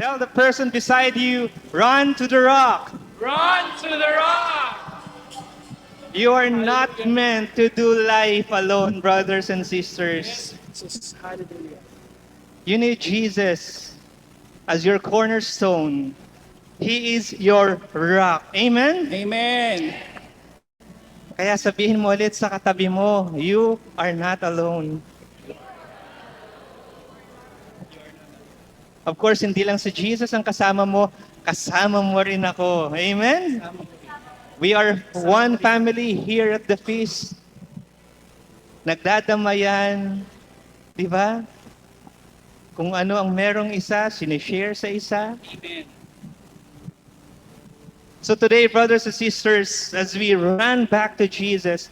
Tell the person beside you, run to the rock. Run to the rock. You are not meant to do life alone, brothers and sisters. Jesus, hallelujah. You need Jesus as your cornerstone. He is your rock. Amen? Amen. Kaya sabihin mo ulit sa katabi mo, you are not alone. Of course, hindi lang si Jesus ang kasama mo rin ako. Amen? We are one family here at the feast. Nagdadamayan, di ba? Kung ano ang merong isa, sinishare sa isa. Amen. So today, brothers and sisters, as we run back to Jesus,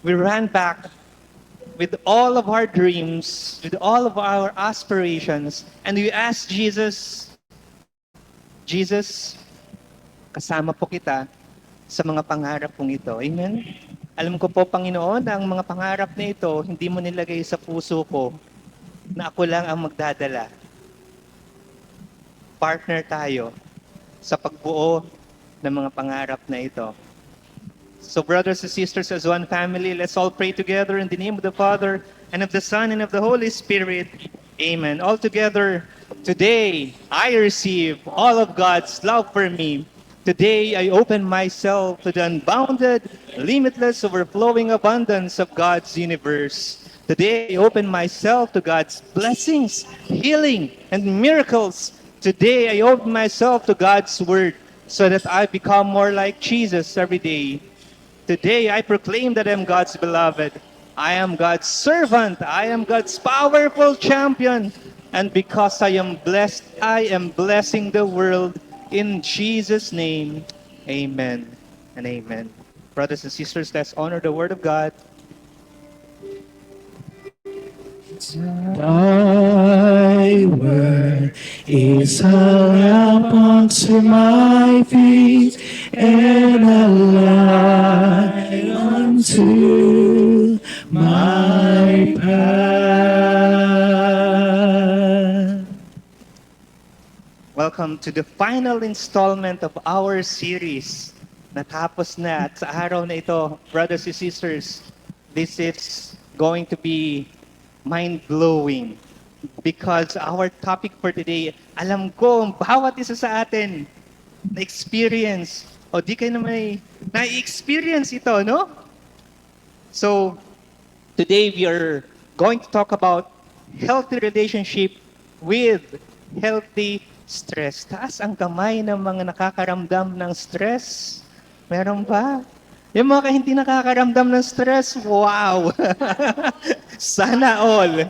we run back with all of our dreams, with all of our aspirations, and we ask Jesus, Jesus, kasama po kita sa mga pangarap pong ito. Amen? Alam ko po, Panginoon, ang mga pangarap na ito, hindi mo nilagay sa puso ko na ako lang ang magdadala. Partner tayo sa pagbuo ng mga pangarap na ito. So brothers and sisters, as one family, let's all pray together in the name of the Father, and of the Son, and of the Holy Spirit. Amen. All together, today, I receive all of God's love for me. Today, I open myself to the unbounded, limitless, overflowing abundance of God's universe. Today, I open myself to God's blessings, healing, and miracles. Today, I open myself to God's Word so that I become more like Jesus every day. Today, I proclaim that I am God's beloved. I am God's servant. I am God's powerful champion. And because I am blessing the world in Jesus' name. Amen and amen. Brothers and sisters, let's honor the Word of God. Thy word is a lamp unto my feet and a light unto my path. Welcome to the final installment of our series. Natapos na at sa araw na ito, brothers and sisters, this is going to be mind-blowing because our topic for today, alam ko, bawat isa sa atin na-experience o di kayo na may na-experience ito, no? So, today we are going to talk about healthy relationship with healthy stress. Taas ang kamay ng mga nakakaramdam ng stress. Meron ba? Yung mga hindi nakakaramdam ng stress, wow! Sana all.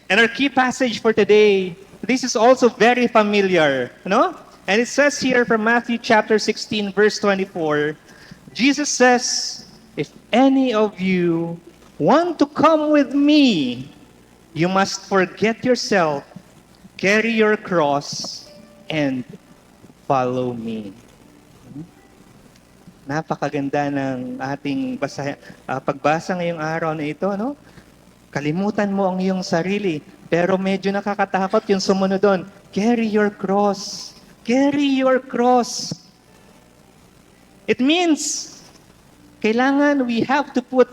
And our key passage for today, this is also very familiar, no? And it says here from Matthew chapter 16, verse 24, Jesus says, if any of you want to come with me, you must forget yourself, carry your cross, and follow me. Napakaganda ng ating pagbasa ngayong araw na ito, no? Kalimutan mo ang iyong sarili, pero medyo nakakatakot yung sumunod doon. Carry your cross. Carry your cross. It means, kailangan we have to put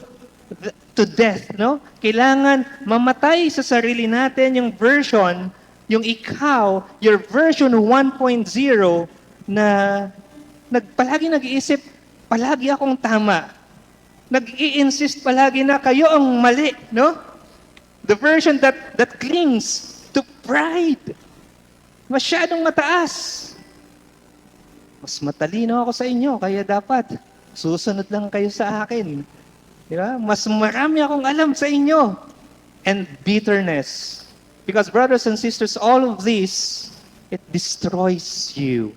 to death, no? Kailangan mamatay sa sarili natin yung version, yung ikaw, your version 1.0 na palagi nag-iisip, palagi akong tama. Nag-i-insist palagi na kayo ang mali, no? The version that clings to pride. Masyadong mataas. Mas matalino ako sa inyo, kaya dapat susunod lang kayo sa akin. Di ba? Mas marami akong alam sa inyo. And bitterness. Because brothers and sisters, all of this, it destroys you.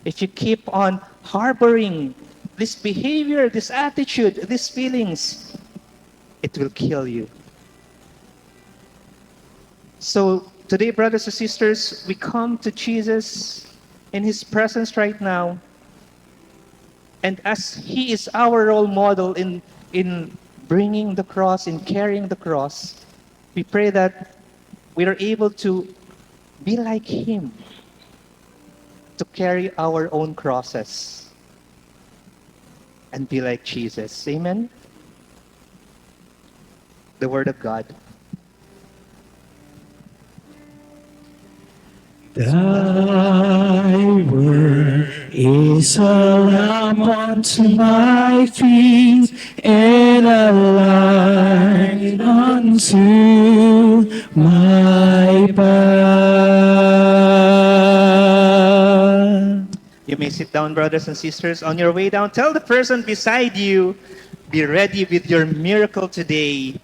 If you keep on harboring this behavior, this attitude, these feelings, it will kill you. So today, brothers and sisters, we come to Jesus in His presence right now. And as He is our role model in bringing the cross, in carrying the cross, we pray that we are able to be like Him, to carry our own crosses and be like Jesus. Amen? The Word of God. Thy word is a lamp unto my feet and a light unto my path. You may sit down, brothers and sisters. On your way down, tell the person beside you, be ready with your miracle today.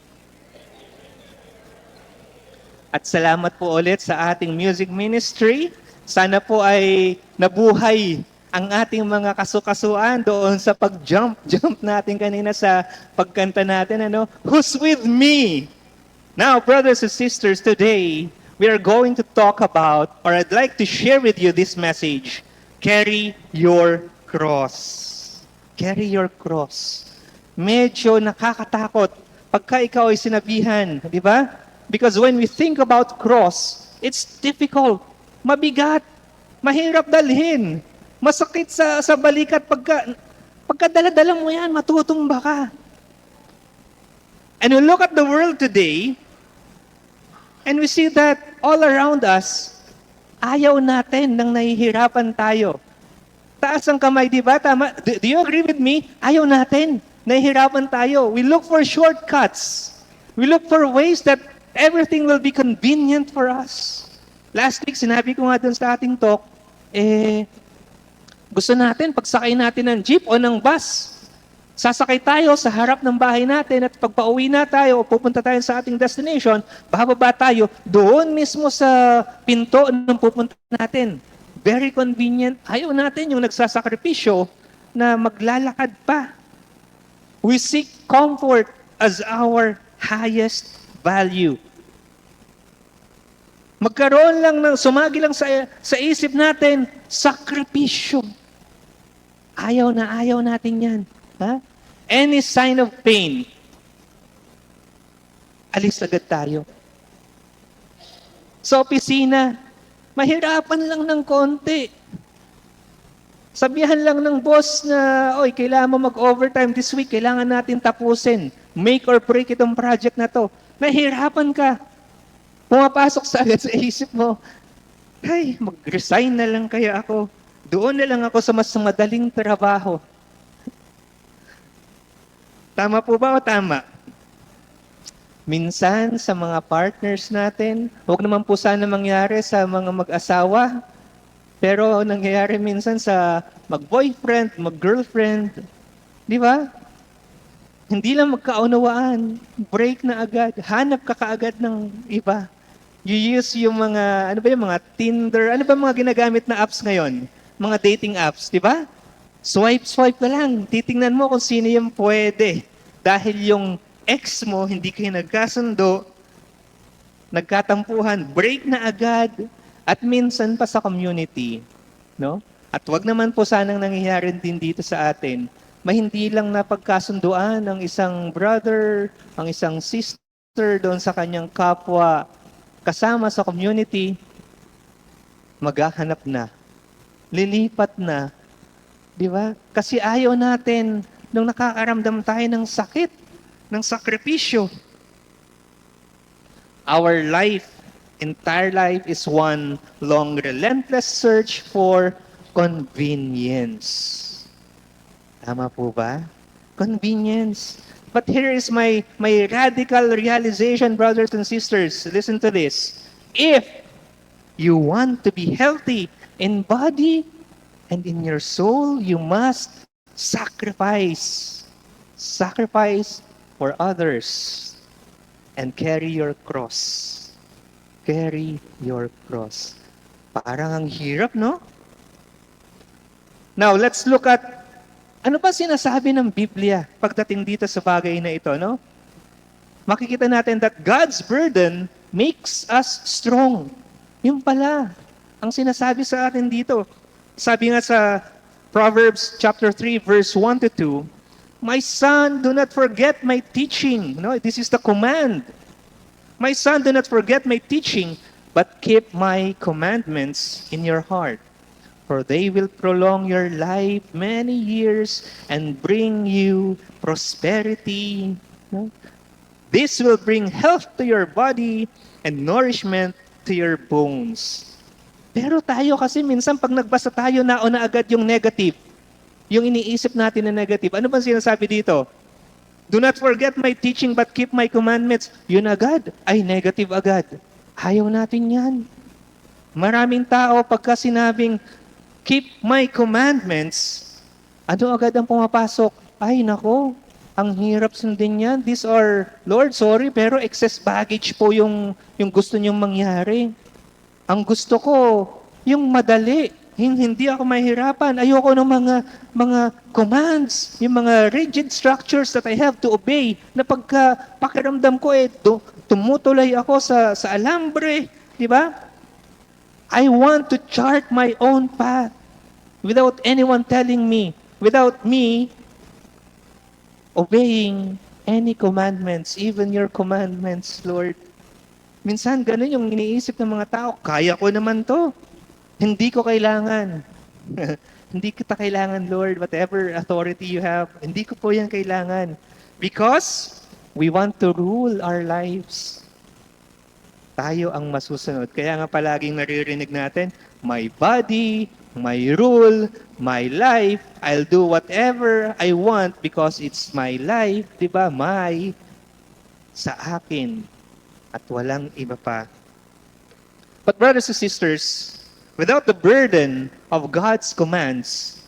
At salamat po ulit sa ating music ministry. Sana po ay nabuhay ang ating mga kasukasuan doon sa pag-jump natin kanina sa pagkanta natin. Who's with me? Now, brothers and sisters, today we are going to talk about, or I'd like to share with you this message. Carry your cross. Carry your cross. Medyo nakakatakot pagka ikaw ay sinabihan, di ba? Because when we think about cross, it's difficult, mabigat, mahirap dalhin, masakit sa balikat pagka dala-dala mo yan, matutumba ka. And we look at the world today, and we see that all around us, ayaw natin nang nahihirapan tayo. Taas ang kamay, di ba? Tama? Do you agree with me? Ayaw natin, nahihirapan tayo. We look for shortcuts. We look for ways that everything will be convenient for us. Last week, sinabi ko nga dun sa ating talk, gusto natin, pagsakay natin ng jeep o ng bus, sasakay tayo sa harap ng bahay natin at pag pauwi na tayo o pupunta tayo sa ating destination, bababa tayo doon mismo sa pinto ng pupunta natin. Very convenient. Ayaw natin yung nagsasakripisyo na maglalakad pa. We seek comfort as our highest value. Magkaroon lang sumagi lang sa isip natin, sakripisyo. Ayaw natin yan. Ha? Any sign of pain, alis agad tayo. Sa opisina, mahirapan lang ng konti. Sabihan lang ng boss na, oy, kailangan mo mag-overtime this week, kailangan natin tapusin. Make or break itong project na to. Nahihirapan ka. Pumapasok sa agad sa isip mo, ay, mag-resign na lang kaya ako. Doon na lang ako sa mas madaling trabaho. Tama po ba o tama? Minsan sa mga partners natin, huwag naman po sana mangyari sa mga mag-asawa, pero nangyayari minsan sa mag-boyfriend, mag-girlfriend. Di ba? Hindi lang magkaunawaan, break na agad, hanap ka kaagad ng iba. You use yung mga, mga Tinder, mga ginagamit na apps ngayon? Mga dating apps, di ba? Swipe na lang, titingnan mo kung sino yung pwede. Dahil yung ex mo, hindi kayo nagkasundo, nagkatampuhan, break na agad, at minsan pa sa community. No? At wag naman po sanang nangyayari din dito sa atin, hindi lang napagkasunduan ang isang brother, ang isang sister doon sa kanyang kapwa, kasama sa community, maghahanap na, lilipat na, di ba? Kasi ayaw natin nung nakakaramdam tayo ng sakit, ng sakripisyo. Our life, entire life is one long relentless search for convenience. Tama po ba? Convenience. But here is my radical realization, brothers and sisters. Listen to this. If you want to be healthy in body and in your soul, you must sacrifice. Sacrifice for others and carry your cross. Carry your cross. Parang ang hirap, no? Now, let's look at ano ba sinasabi ng Biblia pagdating dito sa bagay na ito, no? Makikita natin that God's burden makes us strong. Yung pala, ang sinasabi sa atin dito. Sabi nga sa Proverbs chapter 3, verse 1 to 2, my son, do not forget my teaching. No, this is the command. My son, do not forget my teaching, but keep my commandments in your heart, for they will prolong your life many years and bring you prosperity. No? This will bring health to your body and nourishment to your bones. Pero tayo kasi minsan pag nagbasa tayo, nauna agad yung negative. Yung iniisip natin na negative. Ano bang sinasabi dito? Do not forget my teaching but keep my commandments. Yun agad. Ay, negative agad. Ayaw natin yan. Maraming tao pagka sinabing, keep my commandments, ano agad ang pumapasok? Ay, nako, ang hirap sundin yan. These are, Lord, sorry, pero excess baggage po yung gusto niyong mangyari. Ang gusto ko, yung madali. Hindi ako mahirapan. Ayoko ng mga commands, yung mga rigid structures that I have to obey, na pagka pakiramdam ko tumutulay ako sa alambre, di ba? I want to chart my own path without anyone telling me, without me obeying any commandments, even your commandments, Lord. Minsan ganun yung iniisip ng mga tao, kaya ko naman to. Hindi ko kailangan. Hindi kita kailangan, Lord. Whatever authority you have, hindi ko po yan kailangan. Because we want to rule our lives. Tayo ang masusunod. Kaya nga palaging naririnig natin, my body, my rule, my life, I'll do whatever I want because it's my life, di ba? My, sa akin. At walang iba pa. But brothers and sisters, without the burden of God's commands,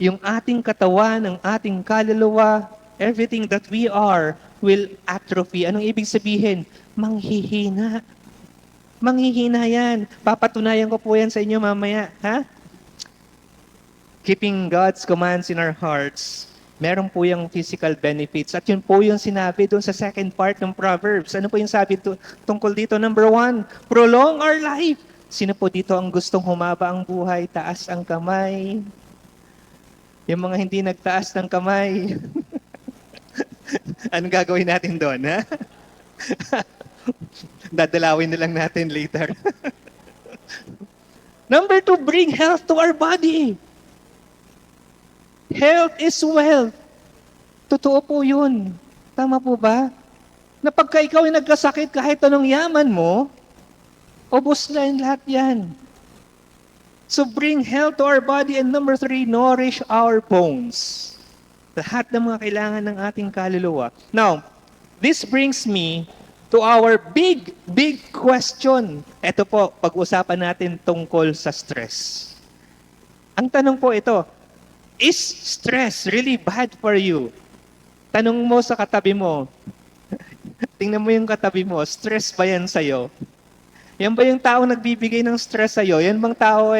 yung ating katawan, ang ating kaluluwa, everything that we are will atrophy. Anong ibig sabihin? Manghihina. Manghihina yan. Papatunayan ko po yan sa inyo mamaya. Ha? Keeping God's commands in our hearts, meron po yung physical benefits. At yun po yung sinabi doon sa second part ng Proverbs. Ano po yung sabi tungkol dito? Number 1, prolong our life. Sino po dito ang gustong humaba ang buhay? Taas ang kamay. Yung mga hindi nagtaas ng kamay. Anong gagawin natin doon, ha? Dadalawin na lang natin later. Number 2, bring health to our body. Health is wealth. Totoo po yun. Tama po ba? Na pagka ikaw ay nagkasakit, kahit anong yaman mo, ubos na yung lahat yan. So bring health to our body. And number 3, nourish our bones. Lahat ng mga kailangan ng ating kaluluwa. Now, this brings me to our big question. Ito po, pag-usapan natin tungkol sa stress. Ang tanong po ito, is stress really bad for you? Tanong mo sa katabi mo. Tingnan mo yung katabi mo, stress ba yan sa'yo? Yan ba yung tao nagbibigay ng stress sa'yo? Yan bang tao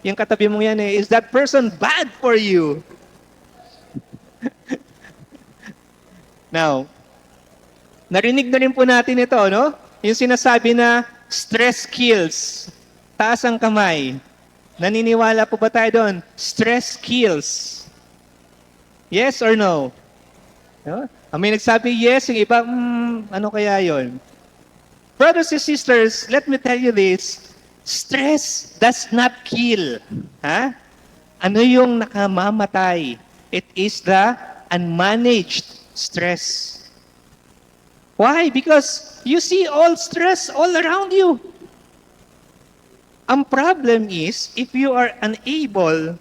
yung katabi mo yan is that person bad for you? Now, narinig na rin po natin ito, no? Yung sinasabi na stress kills. Taas ang kamay. Naniniwala po ba tayo doon? Stress kills. Yes or no? No? May nagsabi yes, yung iba, ano kaya yon? Brothers and sisters, let me tell you this. Stress does not kill. Ha? Ano yung nakamamatay? It is the unmanaged stress. Why? Because you see all stress all around you. Ang problem is, if you are unable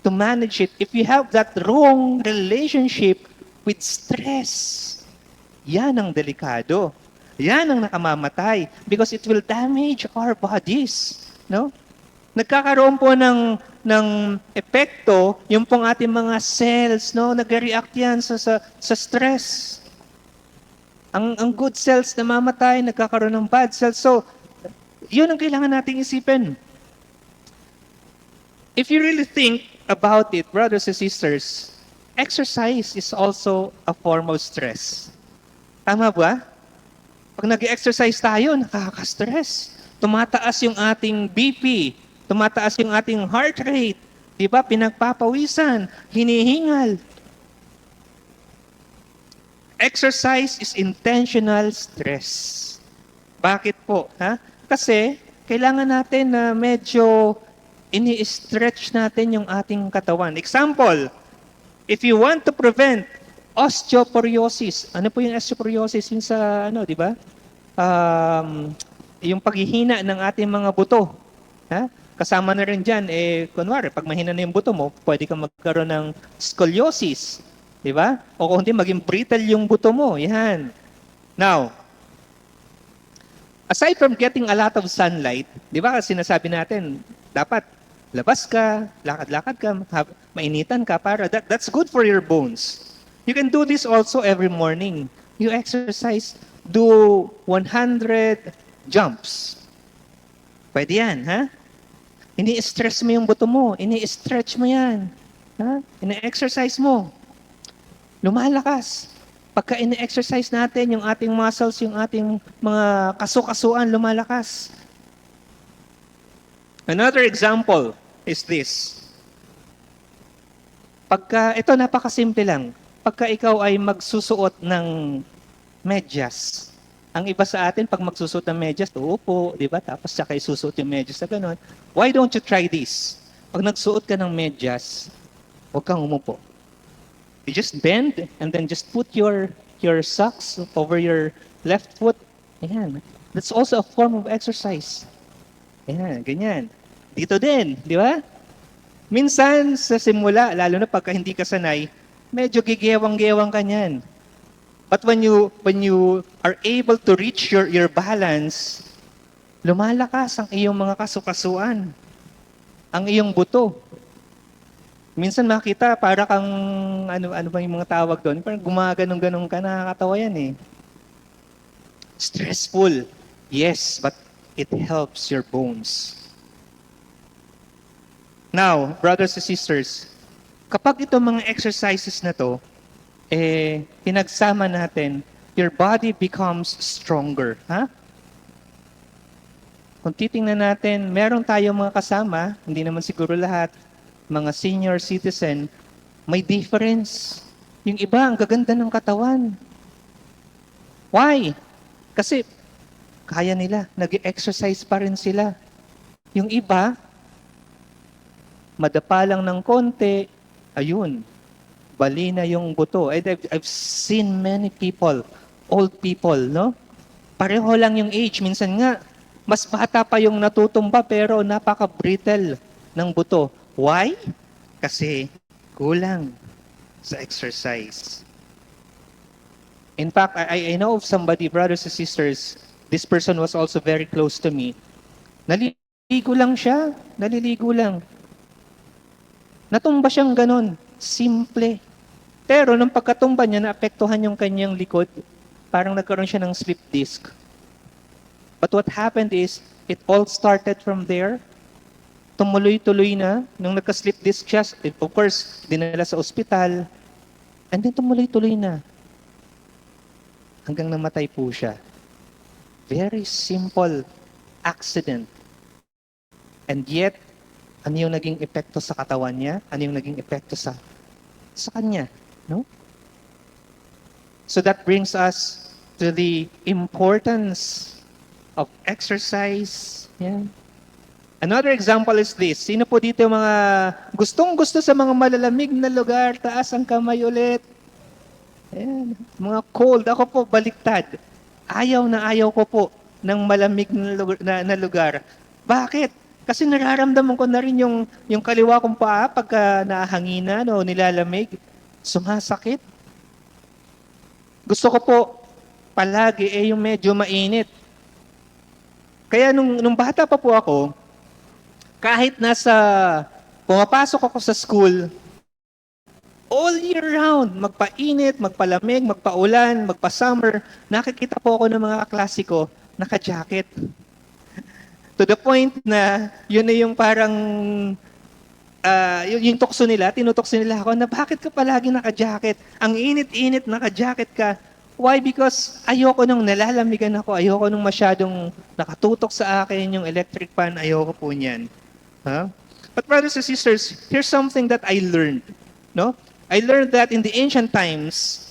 to manage it, if you have that wrong relationship with stress, yan ang delikado. Yan ang nakamamatay because it will damage our bodies. No? Nagkakaroon po ng epekto yung pong ating mga cells, no? Nag-react yan sa stress. Ang good cells namamatay, nagkakaroon ng bad cells. So, yun ang kailangan nating isipin. If you really think about it, brothers and sisters, exercise is also a form of stress. Tama ba? Pag nag-exercise tayo, nakaka-stress. Tumataas yung ating BP, tumataas yung ating heart rate, di ba? Pinagpapawisan, hinihingal. Exercise is intentional stress. Bakit po? Ha? Kasi kailangan natin na medyo ini-stretch natin yung ating katawan. Example, if you want to prevent osteoporosis, ano po yung osteoporosis? Yung sa, ano, di ba? Yung paghihina ng ating mga buto. Ha? Kasama na rin dyan, kunwari, pag mahina na yung buto mo, pwede kang magkaroon ng scoliosis. Di ba? O kung hindi, maging brittle yung buto mo. Yan. Now, aside from getting a lot of sunlight, di ba sinasabi natin, dapat labas ka, lakad-lakad ka, mainitan ka para that's good for your bones. You can do this also every morning. You exercise, do 100 jumps. Pwede yan, ha? Ini-stress mo yung buto mo, ini-stretch mo yan. Ha? Ini-exercise mo. Lumalakas. Pagka ini-exercise natin yung ating muscles, yung ating mga kasu-kasuan, lumalakas. Another example is this. Ito napakasimple lang. Pagka ikaw ay magsusuot ng medyas, ang iba sa atin, pag magsusuot ng medyas, uupo, di ba? Tapos saka isusuot yung medyas na gano'n. Why don't you try this? Pag nagsuot ka ng medyas, huwag kang umupo. You just bend and then just put your socks over your left foot. Ayan. That's also a form of exercise. Ayan, ganyan. Dito din, di ba? Minsan sa simula, lalo na pagka hindi ka sanay, medyo gigewang-gewang ka niyan. But when you are able to reach your balance, lumalakas ang iyong mga kasukasuan, ang iyong buto. Minsan makita para kang ano ba yung mga tawag doon, parang gumaganong-ganong ka, nakakatawa yan eh. Stressful, yes, but it helps your bones. Now, brothers and sisters, kapag itong mga exercises na to, pinagsama natin, your body becomes stronger. Ha? Kung titingnan natin, meron tayong mga kasama, hindi naman siguro lahat, mga senior citizen, may difference. Yung iba, ang gaganda ng katawan. Why? Kasi kaya nila, nag-exercise pa rin sila. Yung iba, madapa lang ng konti, ayun, bali na yung buto. I've seen many people, old people, no? Pareho lang yung age. Minsan nga, mas bata pa yung natutumba pero napaka-brittle ng buto. Why? Kasi kulang sa exercise. In fact, I know of somebody, brothers and sisters, this person was also very close to me. Naliligo lang siya. Naliligo lang. Natumba siyang ganon. Simple. Pero nung pagkatumba niya, naapektuhan yung kanyang likod. Parang nagkaroon siya ng slip disc. But what happened is, it all started from there. Tumuloy-tuloy na. Nung nagka-slip disc siya, of course, dinala sa ospital. And then tumuloy-tuloy na. Hanggang namatay po siya. Very simple accident. And yet, ano yung naging epekto sa katawan niya? Ano yung naging epekto sa kanya? No? So that brings us to the importance of exercise. Yeah. Another example is this. Sino po dito yung mga gustong-gusto sa mga malalamig na lugar? Taas ang kamay ulit. Ayan. Mga cold. Ako po, baliktad. Ayaw ko po ng malamig na lugar. Bakit? Kasi nararamdaman ko na rin yung kaliwa kong paa pagka nahanginan o nilalamig. Sumasakit. Gusto ko po palagi yung medyo mainit. Kaya nung bata pa po ako, kahit pumapasok ako sa school, all year round, magpainit, magpalamig, magpaulan, magpa-summer, nakikita po ako ng mga kaklase ko, naka-jacket. To the point na yun na yung parang yung tukso nila, tinutokso nila ako na bakit ka palagi naka-jacket? Ang init-init, naka-jacket ka. Why? Because ayoko nung nalalamigan ako, ayoko nung masyadong nakatutok sa akin yung electric fan, ayoko po niyan. Huh? But brothers and sisters, here's something that I learned. No? I learned that in the ancient times,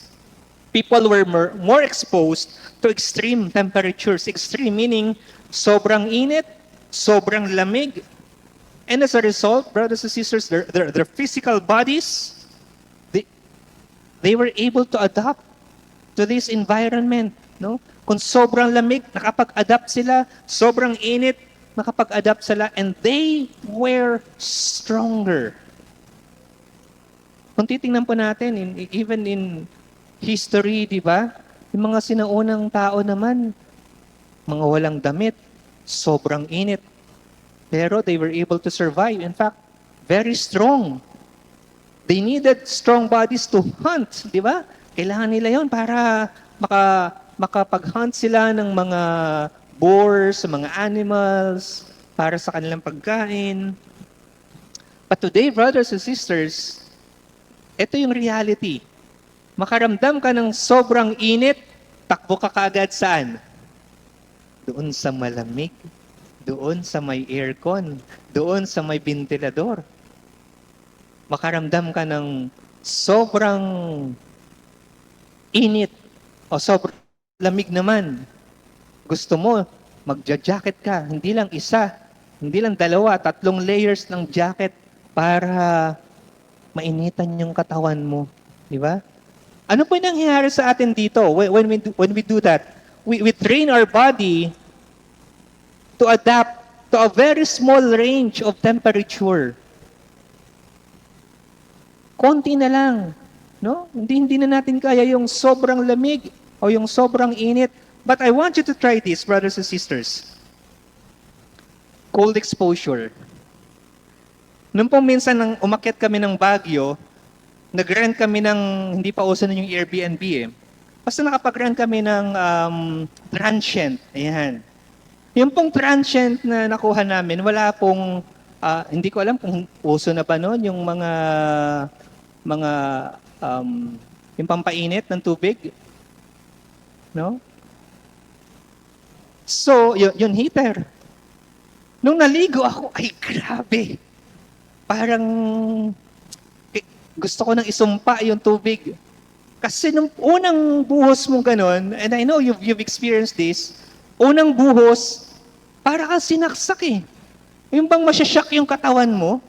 people were more exposed to extreme temperatures. Extreme meaning sobrang init, sobrang lamig. And as a result, brothers and sisters, their physical bodies, they were able to adapt to this environment. No? Kung sobrang lamig, nakapag-adapt sila. Sobrang init, nakapag-adapt sila. And they were stronger. Kung titingnan po natin, even in history, di ba? Yung mga sinaunang tao naman, mga walang damit, sobrang init. Pero they were able to survive. In fact, very strong. They needed strong bodies to hunt, di ba? Kailangan nila yon para makapag-hunt sila ng mga boars, mga animals, para sa kanilang pagkain. But today, brothers and sisters, ito yung reality. Makaramdam ka ng sobrang init, takbo ka kaagad saan? Doon sa malamig, doon sa may aircon, doon sa may ventilador. Makaramdam ka ng sobrang init o sobrang lamig naman. Gusto mo, magja-jacket ka. Hindi lang isa, hindi lang dalawa, 3 layers ng jacket para mainitan yung katawan mo. Di ba? Ano po yung nangyayari sa atin dito when we do that? We train our body to adapt to a very small range of temperature. Konti na lang. No? Hindi na natin kaya yung sobrang lamig o yung sobrang init. But I want you to try this, brothers and sisters. Cold exposure. Nung po minsan nang umakyat kami ng Baguio, nag-rent kami ng, hindi pa uso na yung Airbnb eh. Basta nakapag-rent kami ng transient. Ayan. Yung pong transient na nakuha namin, wala pong, hindi ko alam kung uso na ba noon, yung yung pampainit ng tubig. No? So, yun heater. Nung naligo ako, ay grabe. Parang gusto ko nang isumpa yung tubig. Kasi nung unang buhos mo ganun, and I know you've experienced this, unang buhos, para kang sinaksak eh. Yung bang masyashock yung katawan mo.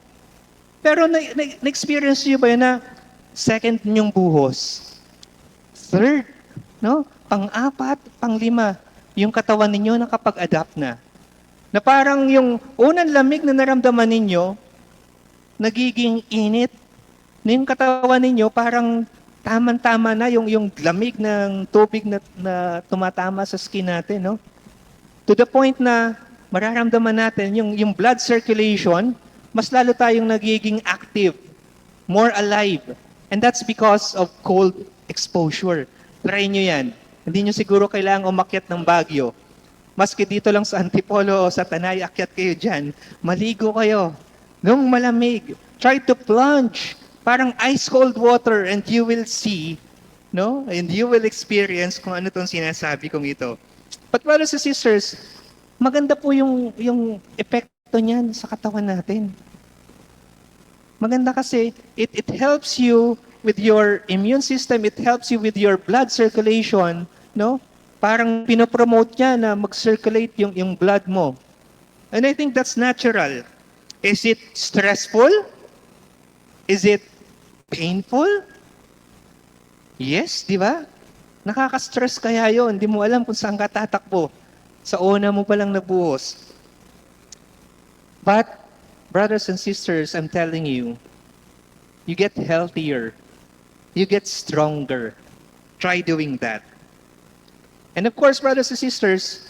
Pero na-experience nyo ba yun na second yung buhos? Third, no? Pang-4, pang-5, yung katawan ninyo nakapag-adapt na. Na parang yung unang lamig na naramdaman ninyo, nagiging init. Na yung katawan ninyo parang tama-tama na yung lamig ng tubig na tumatama sa skin natin, no? To the point na mararamdaman natin yung blood circulation, mas lalo tayong nagiging active, more alive. And that's because of cold exposure. Try nyo yan. Hindi nyo siguro kailangang umakyat ng Baguio. Maski dito lang sa Antipolo o sa Tanay, akyat kayo dyan, maligo kayo. Nung malamig, try to plunge. Parang ice cold water and you will see, no? And you will experience kung ano tong sinasabi kong ito. But brothers and sisters, maganda po yung epekto niyan sa katawan natin. Maganda kasi it helps you with your immune system, it helps you with your blood circulation, no? Parang pinopromote niya na mag-circulate yung blood mo. And I think that's natural. Is it stressful? Is it painful? Yes, di ba? Nakaka-stress kaya yon. Hindi mo alam kung saan ka tatakbo. Sa una mo palang nabuhos. But, brothers and sisters, I'm telling you, you get healthier. You get stronger. Try doing that. And of course, brothers and sisters,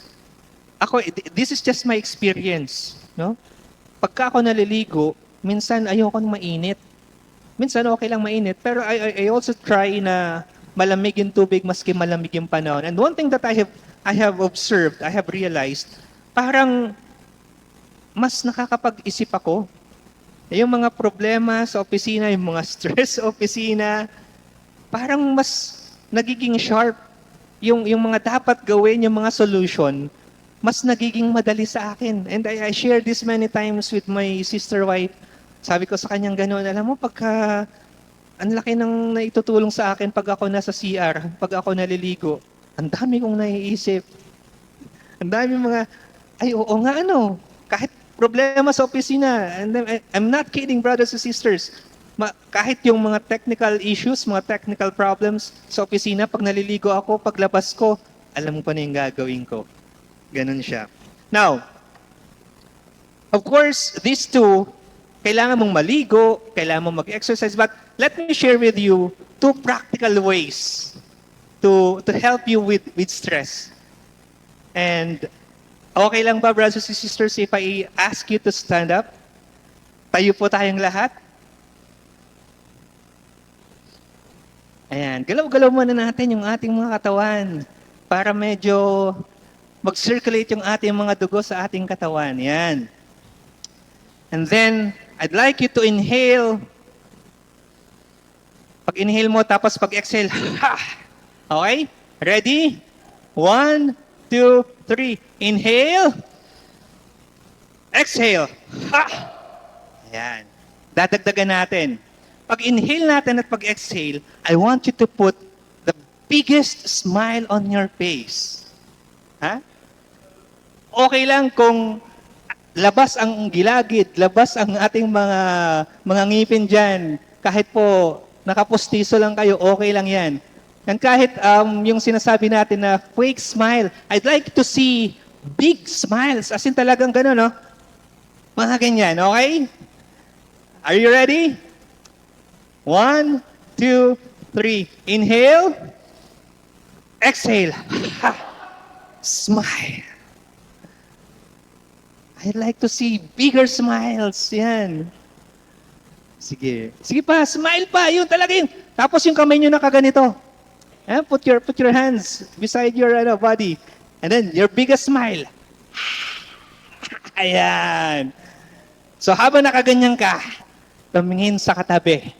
this is just my experience. No? Pagka ako naliligo, minsan ayoko ng mainit. Minsan okay lang mainit, pero I also try na malamig yung tubig maski malamig yung panahon. And one thing that I have observed, I have realized, parang mas nakakapag-isip ako. Yung mga problema sa opisina, yung mga stress sa opisina, parang mas nagiging sharp. Yung mga dapat gawin, yung mga solution, mas nagiging madali sa akin. And I share this many times with my sister wife. Sabi ko sa kanyang gano'n, alam mo, pagka ang laki ng naitutulong sa akin pag ako nasa CR, pag ako naliligo. Ang dami kong naiisip. Ang dami mga, ay oo nga ano, kahit problema sa opisina, and then, I'm not kidding brothers and sisters, kahit yung mga technical issues, mga technical problems sa opisina, pag naliligo ako, paglabas ko, alam ko na yung gagawin ko. Ganun siya. Now, of course, these two, kailangan mong maligo, kailangan mong mag-exercise, but let me share with you two practical ways to help you with stress. And okay lang ba, brothers and sisters, if I ask you to stand up? Tayo po tayong lahat. Ayan, galaw-galaw muna natin yung ating mga katawan para medyo mag-circulate yung ating mga dugo sa ating katawan. Yan. And then, I'd like you to inhale. Pag inhale mo, tapos pag exhale, ha! Okay? Ready? 1, 2, 3. Inhale. Exhale. Ha! Ayan. Dadagdagan natin. Pag inhale natin at pag exhale, I want you to put the biggest smile on your face. Ha? Okay lang kung labas ang gilagid, labas ang ating mga ngipin dyan. Kahit po nakapustiso lang kayo, okay lang yan. And kahit yung sinasabi natin na fake smile, I'd like to see big smiles. As in talagang gano'n, no? Mga ganyan, okay? Are you ready? 1, 2, 3. Inhale. Exhale. Ha. Smile. I'd like to see bigger smiles. Yan. Sige. Sige pa, smile pa. Yun talaga yun. Tapos yung kamay nyo nakaganito. Eh, put your hands beside your body. And then your biggest smile. Ayan. So habang nakaganyan ka, tumingin sa katabi.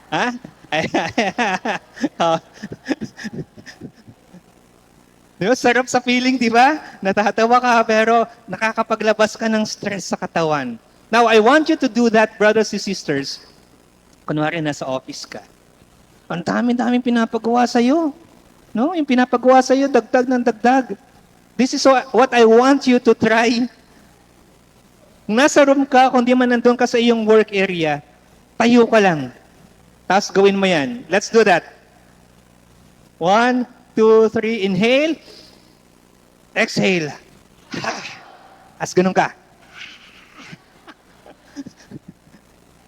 Ha? Oh. Diba? Sarap sa feeling, di ba? Natatawa ka pero nakakapaglabas ka ng stress sa katawan. Now, I want you to do that, brothers and sisters. Kunwari, nasa office ka. Ang dami-daming pinapagawa sa'yo. No? Yung pinapagawa sa'yo, dagdag ng dagdag. This is what I want you to try. Kung nasa room ka, kung di man nandun ka sa iyong work area, tayo ka lang. Tapos gawin mo yan. Let's do that. 1, 2, 3. Inhale. Exhale. As ganun ka.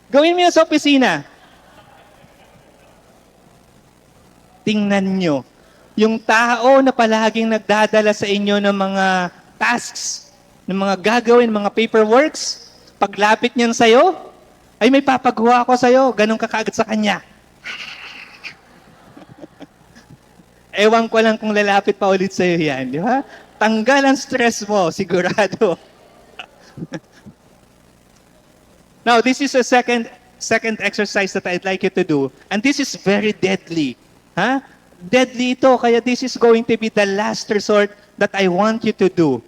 Gawin mo yan sa opisina. Tingnan nyo. Yung tao na palaging nagdadala sa inyo ng mga tasks, ng mga gagawin, mga paperworks, paglapit niyan sa'yo, ay may papagawa ako sa'yo, ganun ka kaagad sa kanya. Ewan ko lang kung lalapit pa ulit sa'yo yan, di ba? Tanggal ang stress mo, sigurado. Now, this is a second exercise that I'd like you to do. And this is very deadly. Ha? Deadly ito, kaya this is going to be the last resort that I want you to do.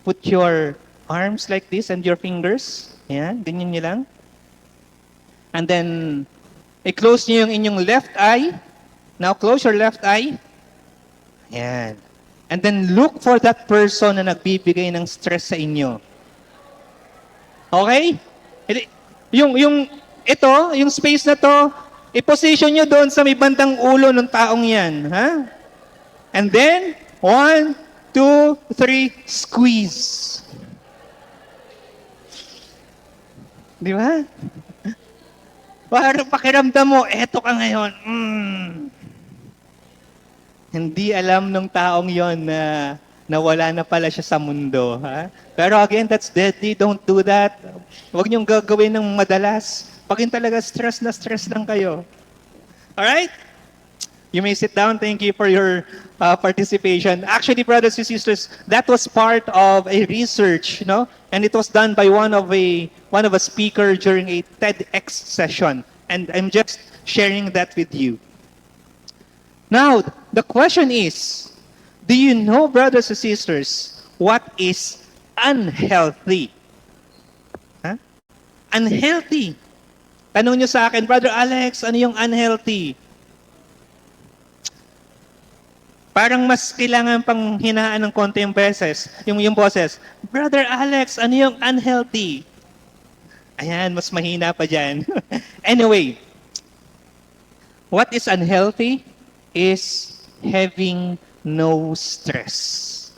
Put your arms like this and your fingers. Ayan, ganyan nyo lang. And then, i-close nyo yung inyong left eye. Now, close your left eye. Ayan. And then, look for that person na nagbibigay ng stress sa inyo. Okay? Yung space na to, i-position nyo doon sa may bandang ulo ng taong yan. Ha? And then, 1, 2, 3, squeeze. Di ba? Parang pakiramdam mo, eto ka ngayon. Hindi alam ng taong yon na nawala na pala siya sa mundo. Ha? Pero again, that's deadly. Don't do that. Huwag niyong gagawin ng madalas. Pag talaga stress na stress lang kayo. Alright? You may sit down. Thank you for your participation. Actually, brothers and sisters, that was part of a research, you know, and it was done by one of a speaker during a TEDx session. And I'm just sharing that with you. Now, the question is, do you know, brothers and sisters, what is unhealthy? Huh? Unhealthy. Tanong nyo sa akin, Brother Alex, ano yung unhealthy? Parang mas kailangan pang hinaan ng konti yung boses. Brother Alex, ano yung unhealthy? Ayan, mas mahina pa dyan. Anyway, what is unhealthy is having no stress.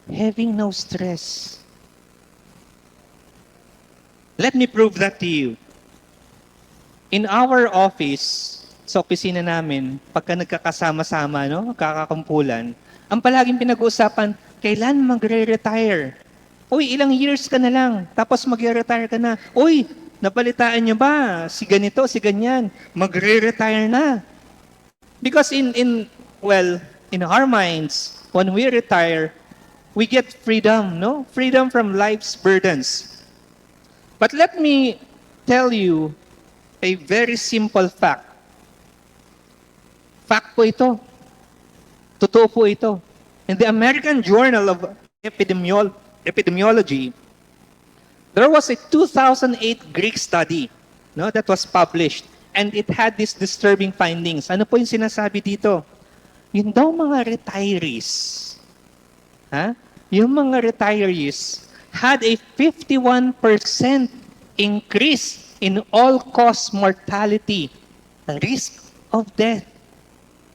Having no stress. Let me prove that to you. In our office, sa opisina namin, pagka nagkakasama-sama, no, kakakumpulan, ang palaging pinag-uusapan, kailan magre-retire? Uy, ilang years ka na lang, tapos magre-retire ka na. Uy, napalitaan nyo ba? Si ganito, si ganyan, magre-retire na. Because in our minds, when we retire, we get freedom, no? Freedom from life's burdens. But let me tell you a very simple fact. Fact po ito. Totoo po ito. In the American Journal of Epidemiology, there was a 2008 Greek study, no, that was published, and it had these disturbing findings. Ano po yung sinasabi dito? Yung daw mga retirees, yung mga retirees had a 51% increase in all-cause mortality, risk of death,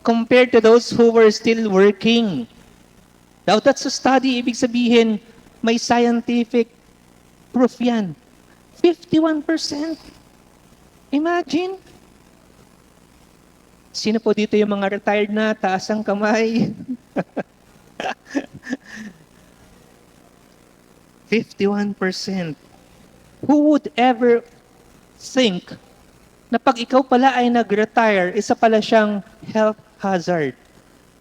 compared to those who were still working. Now, that's a study. Ibig sabihin, may scientific proof yan. 51%. Imagine. Sino po dito yung mga retired na? Taas ang kamay. 51%. Who would ever think na pag ikaw pala ay nag-retire, isa pala siyang health hazard?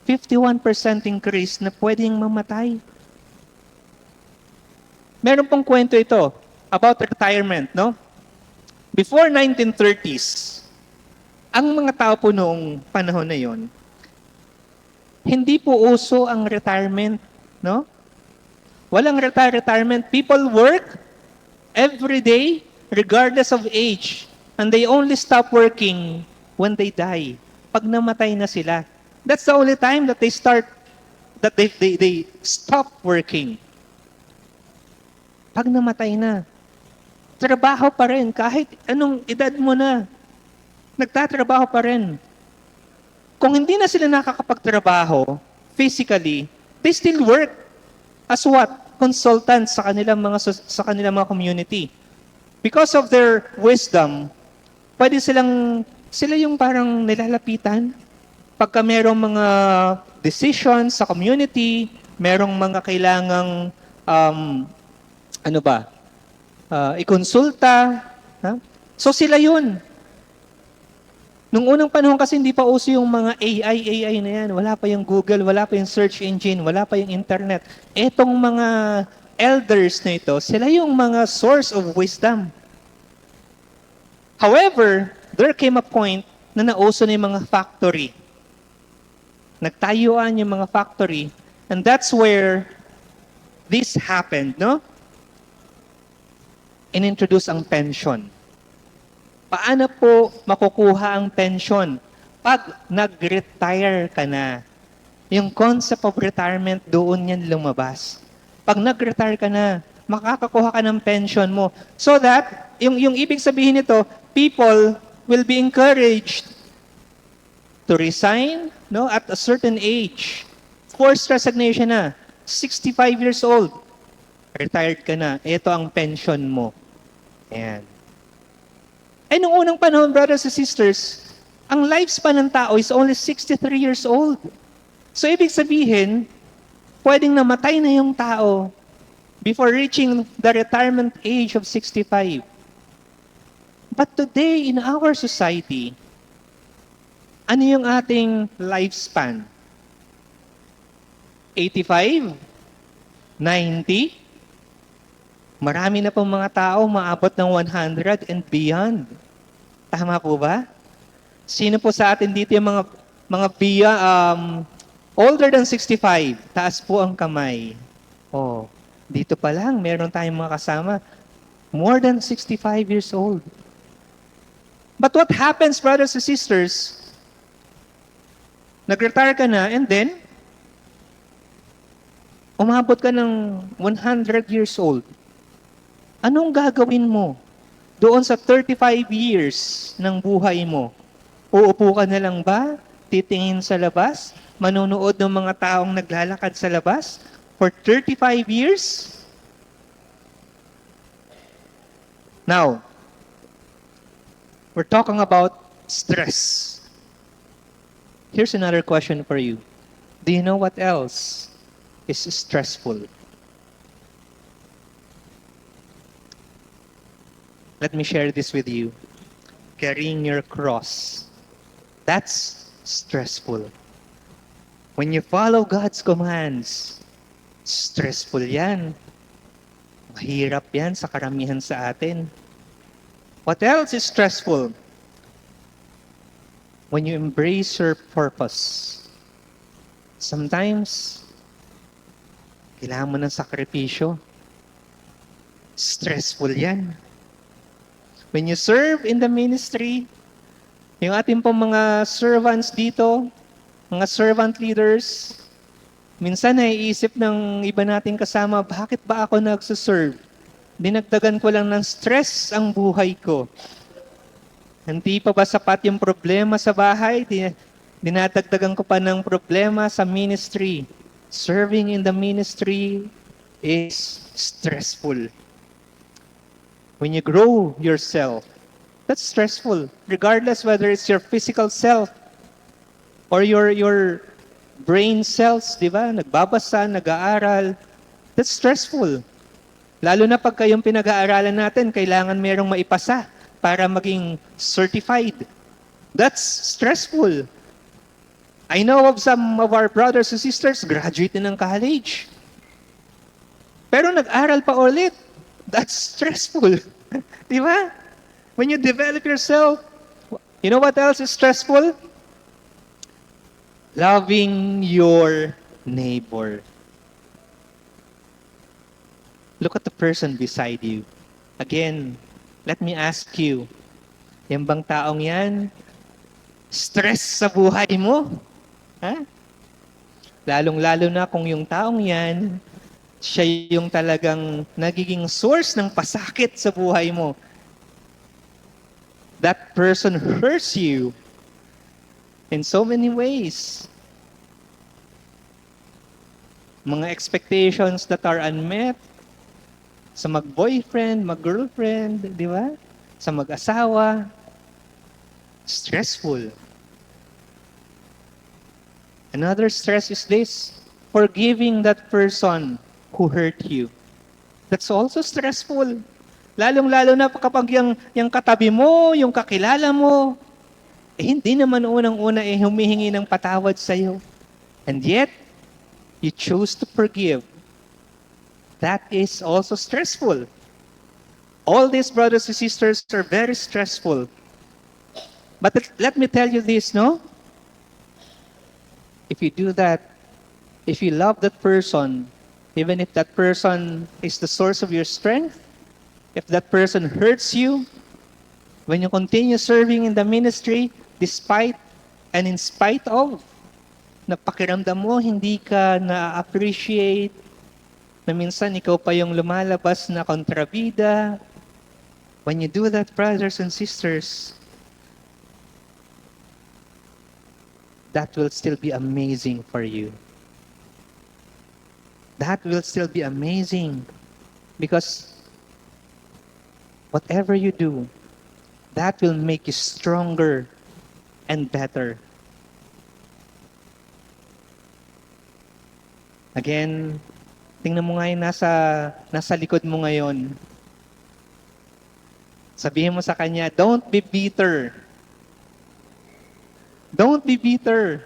51% increase na pwedeng mamatay. Meron pong kwento ito about retirement, no? Before 1930s, ang mga tao po noong panahon na yon, hindi po uso ang retirement, no? Walang retirement. People work every day, regardless of age. And they only stop working when they die. Pag namatay na sila. That's the only time that they stop working. Pag namatay na. Trabaho pa rin. Kahit anong edad mo na. Nagtatrabaho pa rin. Kung hindi na sila nakakapagtrabaho, physically, they still work as what? Consultants sa kanilang mga community. Because of their wisdom, pwede sila yung parang nilalapitan pagka merong mga decisions sa community, merong mga kailangang ikonsulta. So sila yun. Nung unang panahon kasi hindi pa uso yung mga AI na yan. Wala pa yung Google, wala pa yung search engine, wala pa yung internet. Etong mga elders na ito, sila yung mga source of wisdom. However, there came a point na nauso na yung mga factory. Nagtayuan yung mga factory, and that's where this happened, no? Inintroduce ang pension. Paano po makukuha ang pension? Pag nag-retire ka na, yung concept of retirement doon yan lumabas. Pag nag-retire ka na, makakakuha ka ng pension mo. So that, yung ibig sabihin nito, people will be encouraged to resign, no, at a certain age. Forced resignation na. 65 years old. Retired ka na. Ito ang pension mo. Ayan. Eh, nung unang panahon, brothers and sisters, ang lifespan ng tao is only 63 years old. So, ibig sabihin, pwedeng namatay na yung tao before reaching the retirement age of 65. But today, in our society, ano yung ating lifespan? 85? 90? Marami na pong mga tao maabot ng 100 and beyond. Tama po ba? Sino po sa atin dito yung mga older than 65? Taas po ang kamay. Oh, dito pa lang, meron tayong mga kasama. More than 65 years old. But what happens, brothers and sisters? Nag-retire ka na and then, umabot ka ng 100 years old. Anong gagawin mo doon sa 35 years ng buhay mo? Uupo ka na lang ba? Titingin sa labas? Manonood ng mga taong naglalakad sa labas? For 35 years? Now, we're talking about stress. Here's another question for you. Do you know what else is stressful? Let me share this with you. Carrying your cross. That's stressful. When you follow God's commands, stressful yan. Mahirap yan sa karamihan sa atin. What else is stressful? When you embrace your purpose. Sometimes, kailangan mo ng sakripisyo. Stressful yan. When you serve in the ministry, yung ating pong mga servants dito, mga servant leaders, minsan naiisip ng iba nating kasama, bakit ba ako nagsuserve? Dinagdagan ko lang ng stress ang buhay ko. Hindi pa ba sapat yung problema sa bahay? Dinadagdagan ko pa ng problema sa ministry. Serving in the ministry is stressful. When you grow yourself, that's stressful. Regardless whether it's your physical self or your brain cells, di ba? Nagbabasa, nag-aaral. That's stressful. Lalo na pag kayong pinag-aaralan natin, kailangan merong maipasa para maging certified. That's stressful. I know of some of our brothers and sisters, graduate na ng college. Pero nag-aral pa ulit. That's stressful. Di ba? When you develop yourself, you know what else is stressful? Loving your neighbor. Look at the person beside you. Again, let me ask you, yung bang taong yan, stress sa buhay mo? Ha? Lalong-lalo na kung yung taong yan, siya yung talagang nagiging source ng pasakit sa buhay mo. That person hurts you in so many ways. Mga expectations that are unmet sa mag-boyfriend, mag-girlfriend, di ba? Sa mag-asawa. Stressful. Another stress is this, forgiving that person who hurt you. That's also stressful. Lalong-lalo na kapag yung katabi mo, yung kakilala mo, hindi naman unang-una humihingi ng patawad sa'yo. And yet, you choose to forgive. That is also stressful. All these brothers and sisters are very stressful. But let me tell you this, no? If you do that, if you love that person, even if that person is the source of your strength, if that person hurts you, when you continue serving in the ministry, despite and in spite of, na pakiramdam mo, hindi ka na-appreciate, na minsan ikaw pa yung lumalabas na kontrabida. When you do that, brothers and sisters, that will still be amazing for you. That will still be amazing because whatever you do, that will make you stronger and better. Again, tingnan mo nga yung nasa likod mo ngayon. Sabihin mo sa kanya, don't be bitter. Don't be bitter.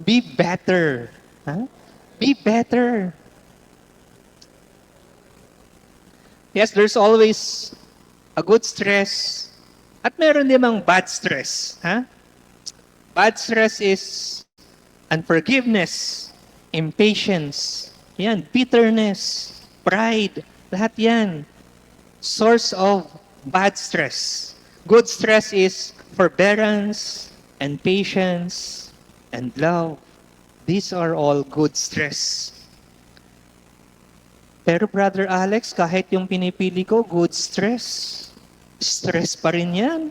Be better. Huh? Be better. Yes, there's always a good stress at meron namang bad stress. Huh? Bad stress is unforgiveness, impatience, yan, bitterness, pride, lahat yan. source of bad stress. Good stress is forbearance and patience and love. These are all good stress. Pero Brother Alex, kahit yung pinipili ko, good stress, stress pa rin yan.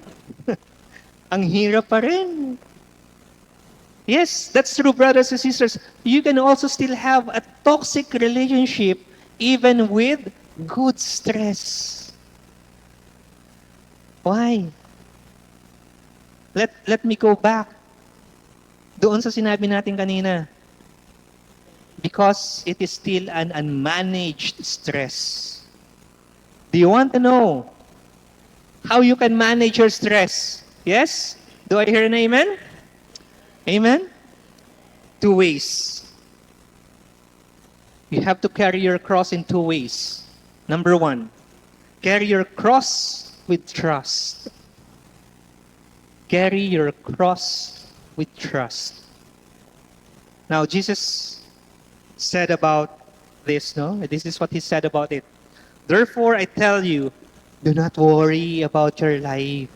Ang hirap pa rin. Yes, that's true, brothers and sisters. You can also still have a toxic relationship even with good stress. Why? Let me go back. Doon sa sinabi natin kanina. Because it is still an unmanaged stress. Do you want to know how you can manage your stress? Yes? Do I hear an amen? Amen? Two ways. You have to carry your cross in two ways. Number one, carry your cross with trust. Carry your cross with trust. Now, Jesus said about this, no? This is what he said about it. Therefore, I tell you, do not worry about your life.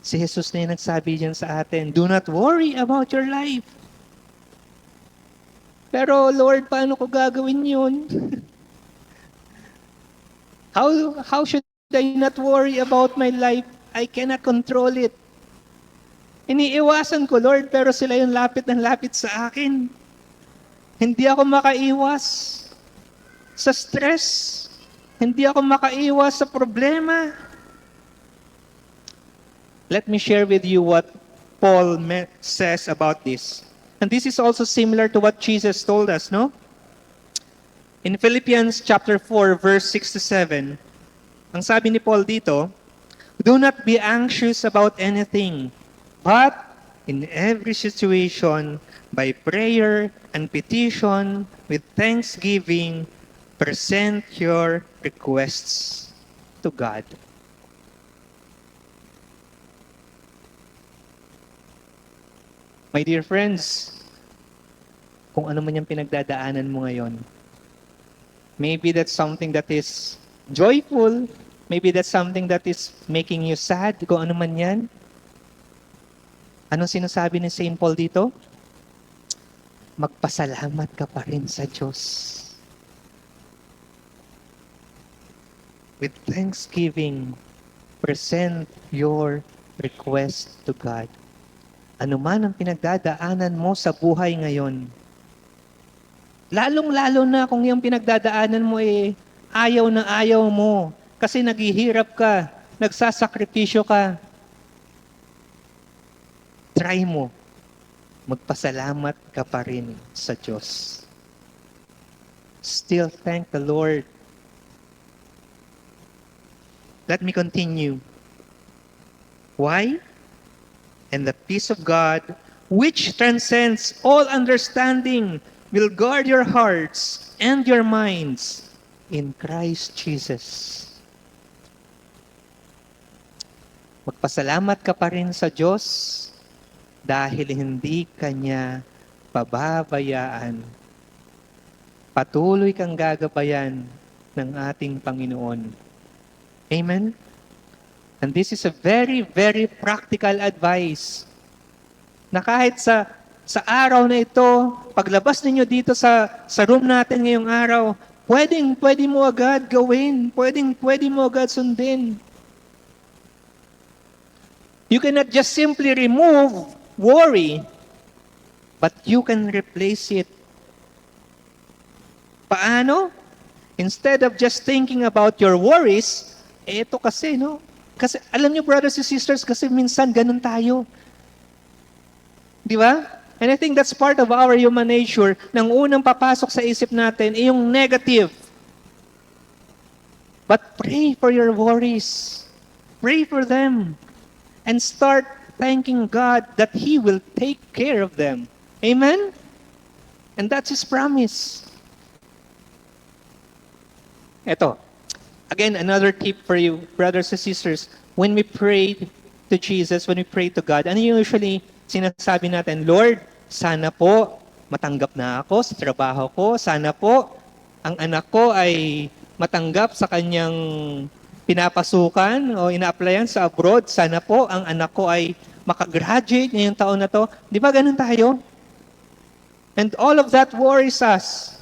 Si Jesus na yung nagsabi dyan sa atin, do not worry about your life. Pero Lord, paano ko gagawin yun? How should I not worry about my life? I cannot control it. Iniiwasan ko, Lord, pero sila yung lapit ng lapit sa akin. Hindi ako makaiwas sa stress. Hindi ako makaiwas sa problema. Let me share with you what Paul says about this. And this is also similar to what Jesus told us, no? In Philippians chapter 4, verse 6 to 7, ang sabi ni Paul dito, do not be anxious about anything, but in every situation, by prayer and petition, with thanksgiving, present your requests to God. My dear friends, kung ano man yung pinagdadaanan mo ngayon, maybe that's something that is joyful, maybe that's something that is making you sad, kung ano man yan. Anong sinasabi ni St. Paul dito? Magpasalamat ka pa rin sa Diyos. With thanksgiving, present your request to God. Ano man ang pinagdadaanan mo sa buhay ngayon, lalong-lalo na kung yung pinagdadaanan mo ayaw na ayaw mo, kasi naghihirap ka, nagsasakripisyo ka, try mo, magpasalamat ka pa rin sa Diyos. Still thank the Lord. Let me continue. Why? And the peace of God, which transcends all understanding, will guard your hearts and your minds in Christ Jesus. Magpasalamat ka pa rin sa Diyos dahil hindi ka niya pababayaan. Patuloy kang gagabayan ng ating Panginoon. Amen? And this is a very, very practical advice na kahit sa araw na ito, paglabas ninyo dito sa room natin ngayong araw, pwede mo agad gawin, pwede mo agad sundin. You cannot just simply remove worry, but you can replace it. Paano? Instead of just thinking about your worries, ito kasi, no? Kasi alam niyo, brothers and sisters, kasi minsan ganun tayo. Di ba? And I think that's part of our human nature. Nang unang papasok sa isip natin, yung negative. But pray for your worries. Pray for them. And start thanking God that He will take care of them. Amen? And that's His promise. Ito. Again, another tip for you, brothers and sisters. When we pray to Jesus, when we pray to God, ano usually sinasabi natin? Lord, sana po matanggap na ako sa trabaho ko. Sana po ang anak ko ay matanggap sa kanyang pinapasukan o ina-applyan sa abroad. Sana po ang anak ko ay makagraduate ngayong taon na to. Di ba ganun tayo? And all of that worries us.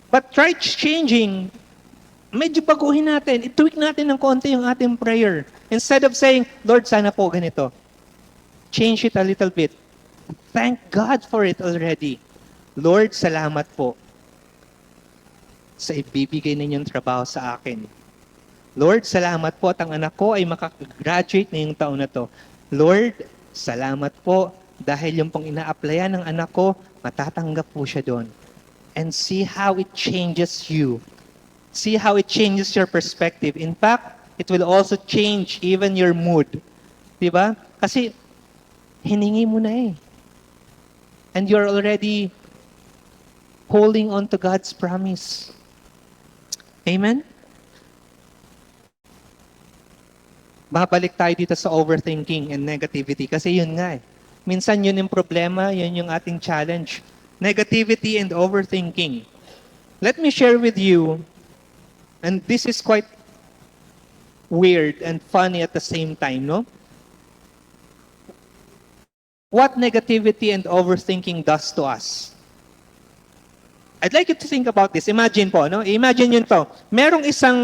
But try changing. Medyo baguhin natin. I-tweak natin ng konti yung ating prayer. Instead of saying, Lord, sana po ganito. Change it a little bit. Thank God for it already. Lord, salamat po sa ibibigay ninyong trabaho sa akin. Lord, salamat po at ang anak ko ay makagraduate ngayong taon na to. Lord, salamat po dahil yung pong ina-applyan ng anak ko, matatanggap po siya doon. And see how it changes you. See how it changes your perspective. In fact, it will also change even your mood. Diba? Kasi hiningi mo na eh. And you're already holding on to God's promise. Amen? Babalik tayo dito sa overthinking and negativity kasi yun nga eh. Minsan yun yung problema, yun yung ating challenge. Negativity and overthinking. Let me share with you, and this is quite weird and funny at the same time, no? What negativity and overthinking does to us. I'd like you to think about this. Imagine po, no? Imagine yun to. Merong isang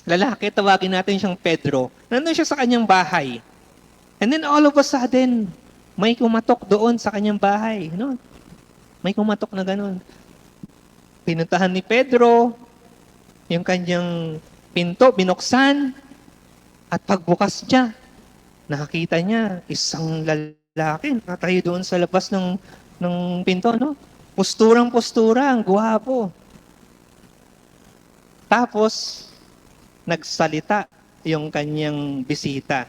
lalaki, tawagin natin siyang Pedro. Nandun siya sa kanyang bahay. And then all of a sudden, may kumatok doon sa kanyang bahay. No? May kumatok na ganun. Pinuntahan ni Pedro, yung kanyang pinto, binuksan, at pagbukas niya, nakakita niya, isang lalaki, nakatayo doon sa labas ng pinto, no? Posturang-postura, ang gwapo. Tapos, nagsalita yung kanyang bisita.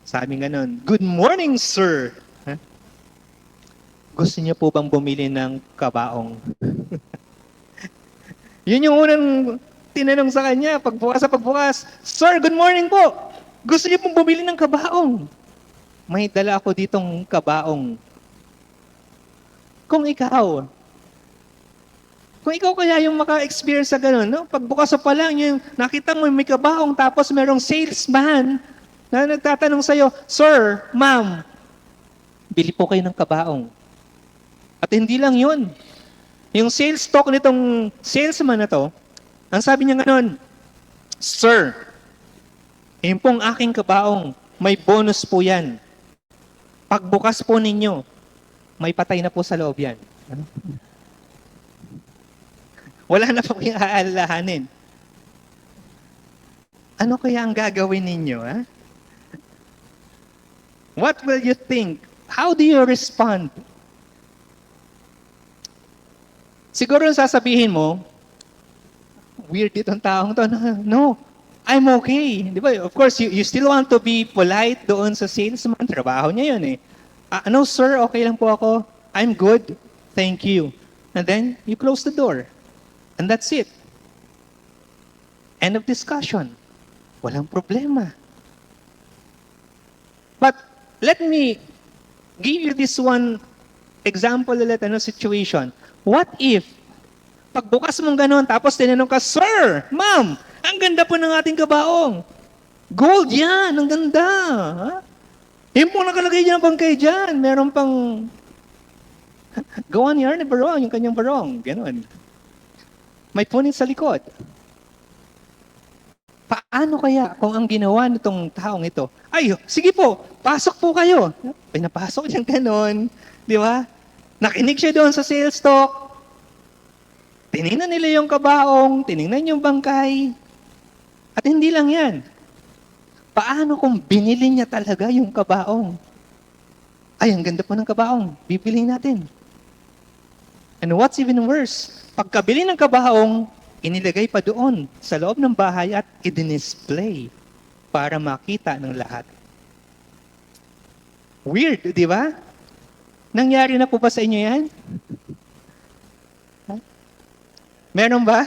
Sabi ganun, "Good morning, sir." Huh? Gusto niyo po bang bumili ng kabaong? Yun yung unang tinanong sa kanya, pagbukas, "Sir, good morning po. Gusto niyo pong bumili ng kabaong?" "May dala ako ditong kabaong." Kung ikaw kaya yung maka-experience sa ganun, no? Pagbukas mo pa lang, yung nakita mo may kabaong, tapos merong salesman na nagtatanong sa'yo, "Sir, ma'am, bili po kayo ng kabaong." At hindi lang yun. Yung sales talk nitong salesman na to, ang sabi niya ganun, "Sir, yun pong aking kabaong, may bonus po yan. Pagbukas po ninyo, may patay na po sa loob yan." Wala na po kayong aalalahanin. Ano kaya ang gagawin ninyo? Ha? What will you think? How do you respond? Siguro sasabihin mo, weird itong taong to. No, I'm okay. Di ba? Of course, you still want to be polite doon sa salesman. Trabaho niya yun eh. "No, sir, okay lang po ako. I'm good. Thank you." And then, you close the door. And that's it. End of discussion. Walang problema. But let me give you this one example ulit, situation. What if, pagbukas mong ganun, tapos tinanong ka, "Sir, ma'am, ang ganda po ng ating kabaong. Gold yan, ang ganda." Ha? Yung pong nakalagay dyan, bangkay dyan. Meron pang gawa ni Arne Barong, yung kanyang barong. Ganon. May punit sa likod. Paano kaya kung ang ginawa nitong taong ito, "Ay, sige po, pasok po kayo." Pinapasok niyang ganon. Di ba? Nakinig siya doon sa sales talk. Tinignan nila yung kabaong, tinignan yung bangkay. At hindi lang yan. Paano kung binili niya talaga yung kabaong? "Ay, ang ganda po ng kabaong. Bibili natin." And what's even worse, pagkabili ng kabaong, inilagay pa doon sa loob ng bahay at i-display para makita ng lahat. Weird, di ba? Nangyari na po ba sa inyo yan? Meron ba?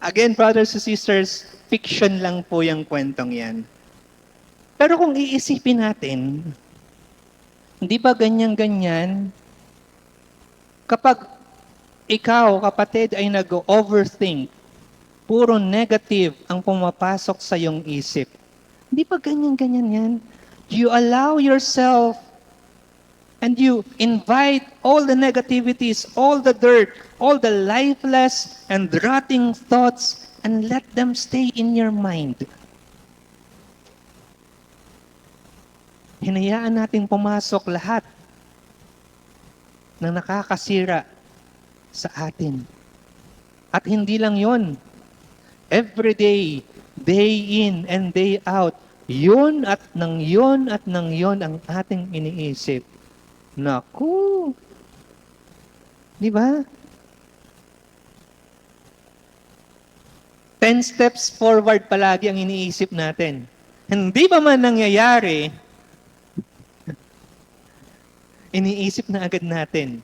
Again, brothers and sisters, fiction lang po yung kwentong yan. Pero kung iisipin natin, hindi ba ganyan-ganyan kapag ikaw, kapatid, ay nag-overthink, puro negative ang pumapasok sa iyong isip. Hindi ba ganyan-ganyan yan? You allow yourself and you invite all the negativities, all the dirt, all the lifeless and rotting thoughts and let them stay in your mind. Hinayaan natin pumasok lahat ng nakakasira sa atin. At hindi lang yon. Every day, day in and day out, yun at nang yun at nang yun ang ating iniisip. Naku! Di ba? 10 steps forward palagi ang iniisip natin. Hindi ba man nangyayari, iniisip na agad natin.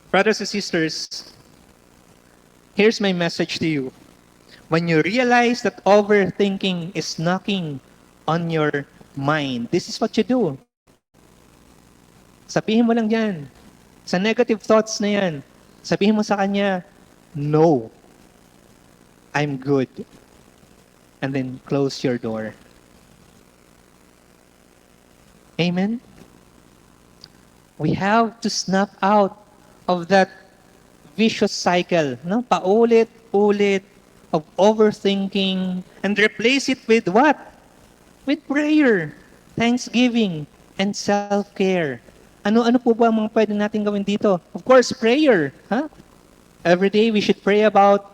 Brothers and sisters, here's my message to you. When you realize that overthinking is knocking on your mind, this is what you do. Sabihin mo lang yan. Sa negative thoughts na yan, sabihin mo sa kanya, no, I'm good. And then close your door. Amen? We have to snap out of that vicious cycle, no? Paulit-ulit of overthinking and replace it with what? With prayer, thanksgiving, and self-care. Ano-ano po ba ang mga pwede natin gawin dito? Of course, prayer. Huh? Every day we should pray about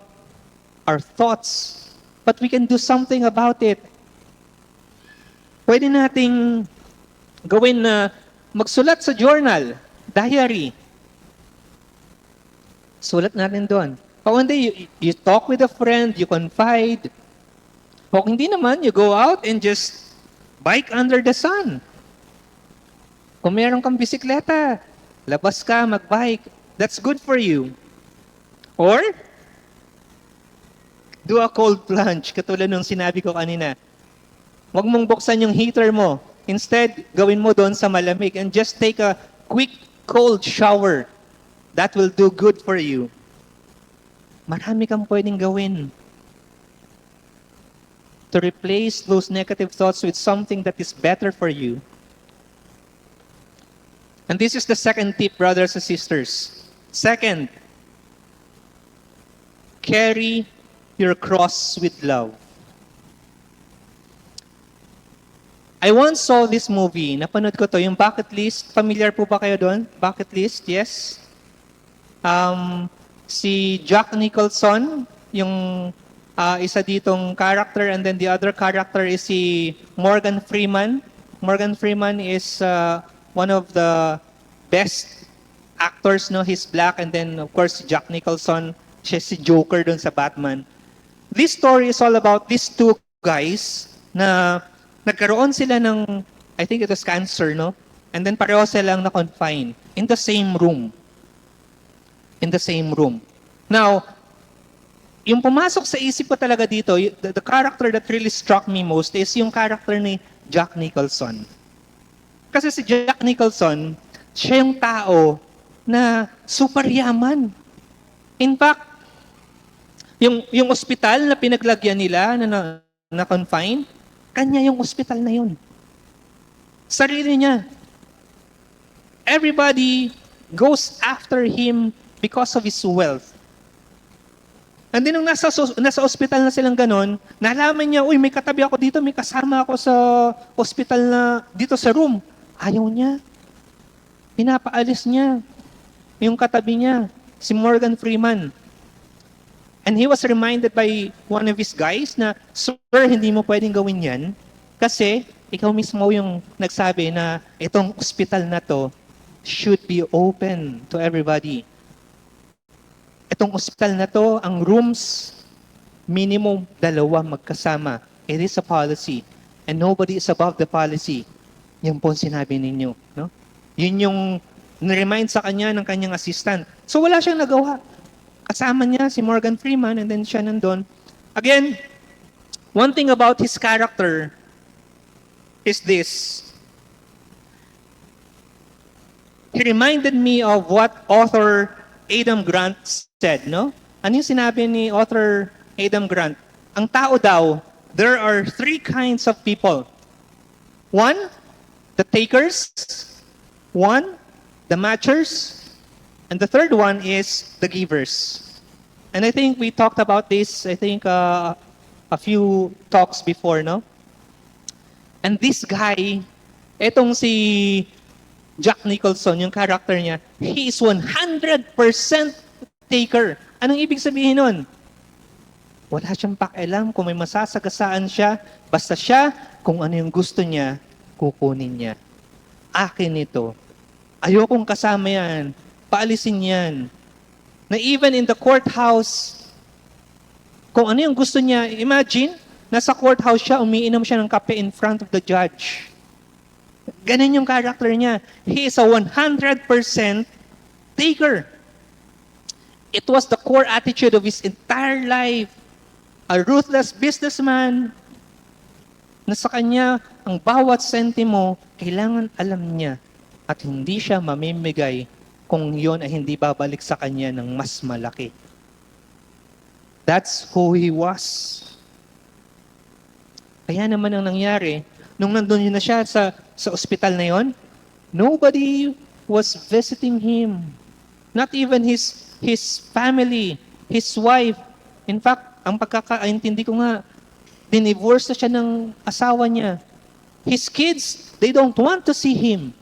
our thoughts, but we can do something about it. Pwede nating gawin na magsulat sa journal, diary. Sulat natin doon. O hindi, you talk with a friend, you confide. O hindi naman, you go out and just bike under the sun. Kung meron kang bisikleta, labas ka, magbike. That's good for you. Or, do a cold plunge, katulad nung sinabi ko kanina. Huwag mong buksan yung heater mo. Instead, gawin mo doon sa malamig and just take a quick cold shower. That will do good for you. Marami kang pwedeng gawin to replace those negative thoughts with something that is better for you. And this is the second tip, brothers and sisters. Second, carry your cross with love. I once saw this movie, napanood ko to, yung Bucket List. Familiar po ba kayo doon? Bucket List, yes. Si Jack Nicholson, yung isa ditong character, and then the other character is si Morgan Freeman. Morgan Freeman is one of the best actors, no? He's black, and then of course si Jack Nicholson, siya si Joker doon sa Batman. This story is all about these two guys na nagkaroon sila ng, I think it was cancer, no? And then pareho silang na-confine in the same room. In the same room. Now, yung pumasok sa isip ko talaga dito, the character that really struck me most is yung character ni Jack Nicholson. Kasi si Jack Nicholson, siya yung tao na super yaman. In fact, yung ospital na pinaglagyan nila na confine, kanya yung ospital na yun. Sarili niya. Everybody goes after him because of his wealth. And then nung nasa ospital na silang ganon, nalaman niya, uy, may katabi ako dito, may kasama ako sa ospital na dito sa room. Ayaw niya. Pinapaalis niya yung katabi niya, si Morgan Freeman. And he was reminded by one of his guys na, sir, hindi mo pwedeng gawin yan kasi ikaw mismo yung nagsabi na itong ospital na to should be open to everybody. Itong ospital na to, ang rooms, minimum 2 magkasama. It is a policy. And nobody is above the policy. Yan po ang sinabi ninyo. No? Yun yung niremind sa kanya ng kanyang assistant. So wala siyang nagawa. Kasama niya si Morgan Freeman and then siya nandun. Again, one thing about his character is this. he reminded me of what author Adam Grant said, no? Ano yung sinabi ni author Adam Grant? Ang tao daw, there are three kinds of people. One, the takers. One, the matchers. And the third one is the givers. And I think we talked about this, I think, a few talks before, no? And this guy, etong si Jack Nicholson, yung character niya, he is 100% taker. Anong ibig sabihin nun? Wala siyang pakialam kung may masasagasaan siya. Basta siya, kung ano yung gusto niya, kukunin niya. Akin ito. Ayokong kasama yan. Paalisin yan. Na even in the courthouse, kung ano yung gusto niya, imagine, nasa courthouse siya, umiinom siya ng kape in front of the judge. Ganun yung character niya. He is a 100% taker. It was the core attitude of his entire life. A ruthless businessman na sa kanya, ang bawat sentimo, kailangan alam niya at hindi siya mamimigay kung yon ay hindi babalik sa kanya ng mas malaki. That's who he was. Kaya naman ang nangyari, nung nandun yun na siya sa ospital na yon, nobody was visiting him. Not even his family, his wife. In fact, ang pagkakaintindi ko nga, dinivorce na siya ng asawa niya. His kids, they don't want to see him.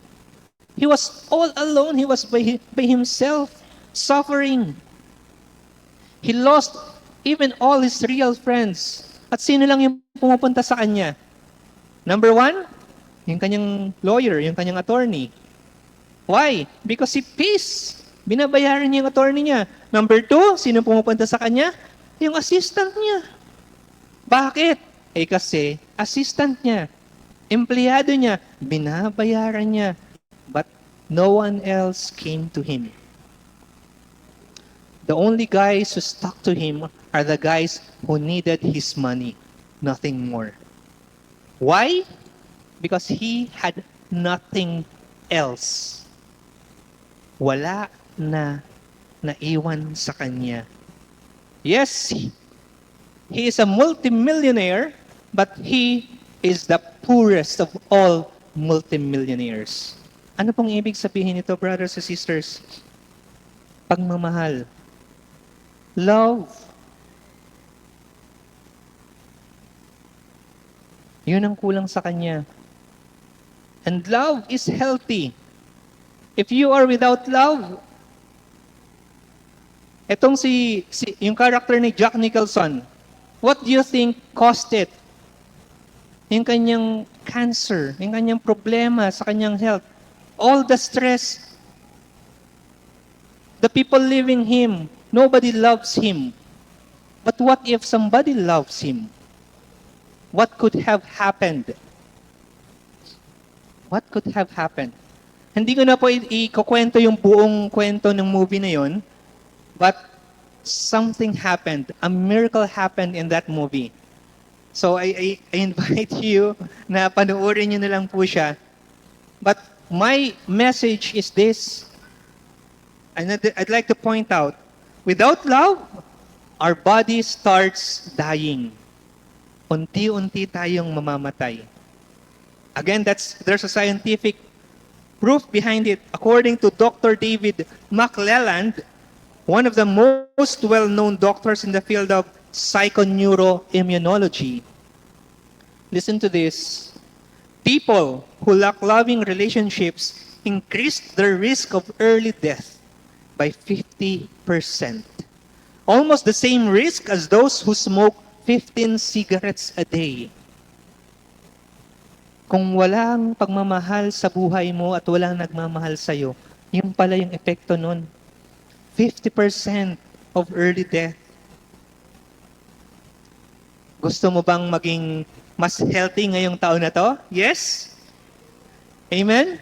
He was all alone. He was by himself, suffering. He lost even all his real friends. At sino lang yung pumupunta sa kanya? Number one, yung kanyang lawyer, yung kanyang attorney. Why? Because he pays. Binabayaran niya yung attorney niya. Number two, sino pumupunta sa kanya? Yung assistant niya. Bakit? Eh kasi, assistant niya, empleyado niya, binabayaran niya. But no one else came to him. The only guys who stuck to him are the guys who needed his money, nothing more. Why? Because he had nothing else. Wala na naiwan sa kanya. Yes, he is a multimillionaire, but he is the poorest of all multimillionaires. Ano pong ibig sabihin nito, brothers and sisters? Pagmamahal. Love. Yun ang kulang sa kanya. And love is healthy. If you are without love, etong yung character ni Jack Nicholson, what do you think caused it? Yung kanyang cancer, yung kanyang problema sa kanyang health, all the stress, the people leaving him, nobody loves him. But what if somebody loves him? What could have happened? What could have happened? Hindi ko na po ikukwento yung buong kwento ng movie na yon, but something happened. A miracle happened in that movie. So I invite you na panoorin nyo na lang po siya. But my message is this. And I'd like to point out, without love, our body starts dying. Unti-unti tayong mamamatay. Again, there's a scientific proof behind it. According to Dr. David McClelland, one of the most well-known doctors in the field of psychoneuroimmunology. Listen to this. People who lack loving relationships increase their risk of early death by 50%. Almost the same risk as those who smoke 15 cigarettes a day. Kung walang pagmamahal sa buhay mo at walang nagmamahal sa'yo, yun pala yung epekto nun. 50% of early death. Gusto mo bang maging mas healthy ngayong taon na to? Yes? Amen?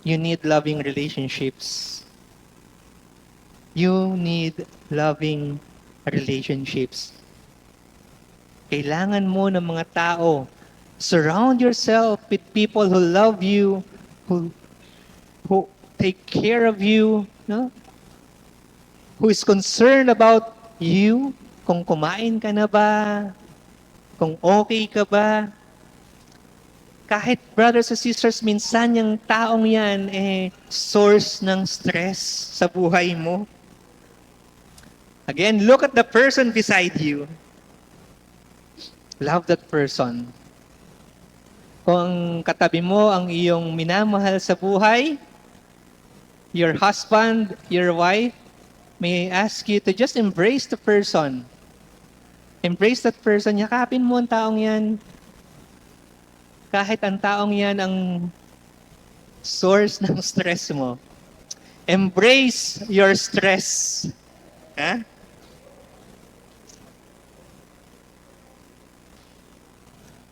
You need loving relationships. You need loving relationships. Kailangan mo ng mga tao. Surround yourself with people who love you, who take care of you, no? Who is concerned about you, kung kumain ka na ba, kung okay ka ba. Kahit brothers and sisters, minsan yung taong yan source ng stress sa buhay mo. Again, look at the person beside you. Love that person. Kung katabi mo ang iyong minamahal sa buhay, your husband, your wife, may I ask you to just embrace the person. Embrace that person. Yakapin mo ang taong yan. Kahit ang taong yan ang source ng stress mo. Embrace your stress. Ha?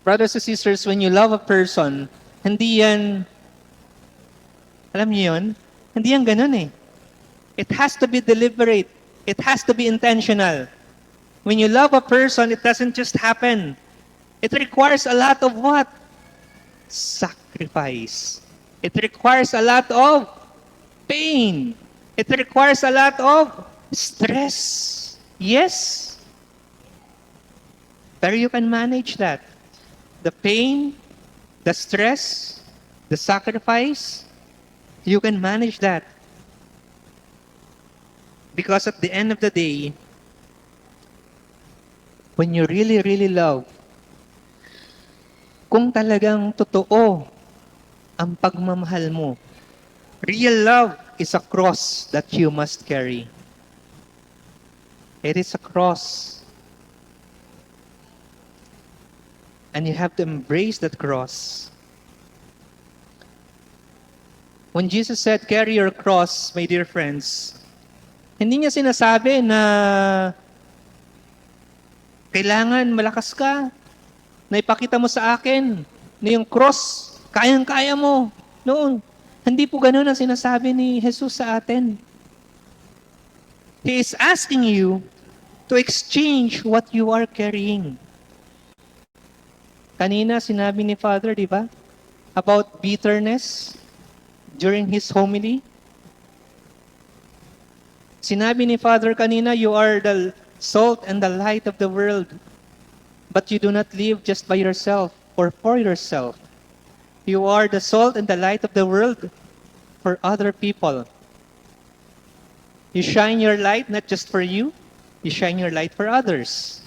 Brothers and sisters, when you love a person, hindi yan, alam niyo yun? Hindi yan ganun eh. It has to be deliberate. It has to be intentional. When you love a person, it doesn't just happen. It requires a lot of what? Sacrifice. It requires a lot of pain. It requires a lot of stress. Yes. Pero you can manage that. The pain, the stress, the sacrifice, you can manage that. Because at the end of the day, when you really, really love, kung talagang totoo ang pagmamahal mo, real love is a cross that you must carry. It is a cross. And you have to embrace that cross. When Jesus said, carry your cross, my dear friends, hindi niya sinasabi na kailangan malakas ka, na ipakita mo sa akin na yung cross, kayang-kaya mo. Noon, hindi po ganun ang sinasabi ni Jesus sa atin. He is asking you to exchange what you are carrying. Kanina, sinabi ni Father, di ba? About bitterness during his homily. Sinabi ni Father kanina, you are the salt and the light of the world. But you do not live just by yourself or for yourself. You are the salt and the light of the world for other people. You shine your light not just for you, you shine your light for others.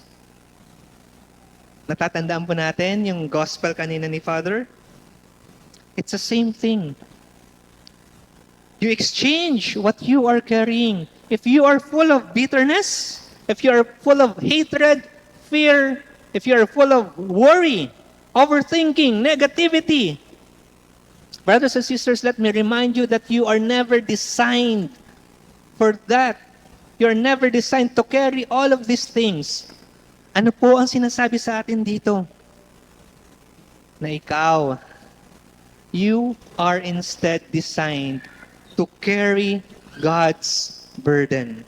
Natatandaan po natin yung gospel kanina ni Father? It's the same thing. You exchange what you are carrying. If you are full of bitterness, if you are full of hatred, fear, if you are full of worry, overthinking, negativity, brothers and sisters, let me remind you that you are never designed for that. You are never designed to carry all of these things. Ano po ang sinasabi sa atin dito? Na ikaw, you are instead designed to carry God's burden.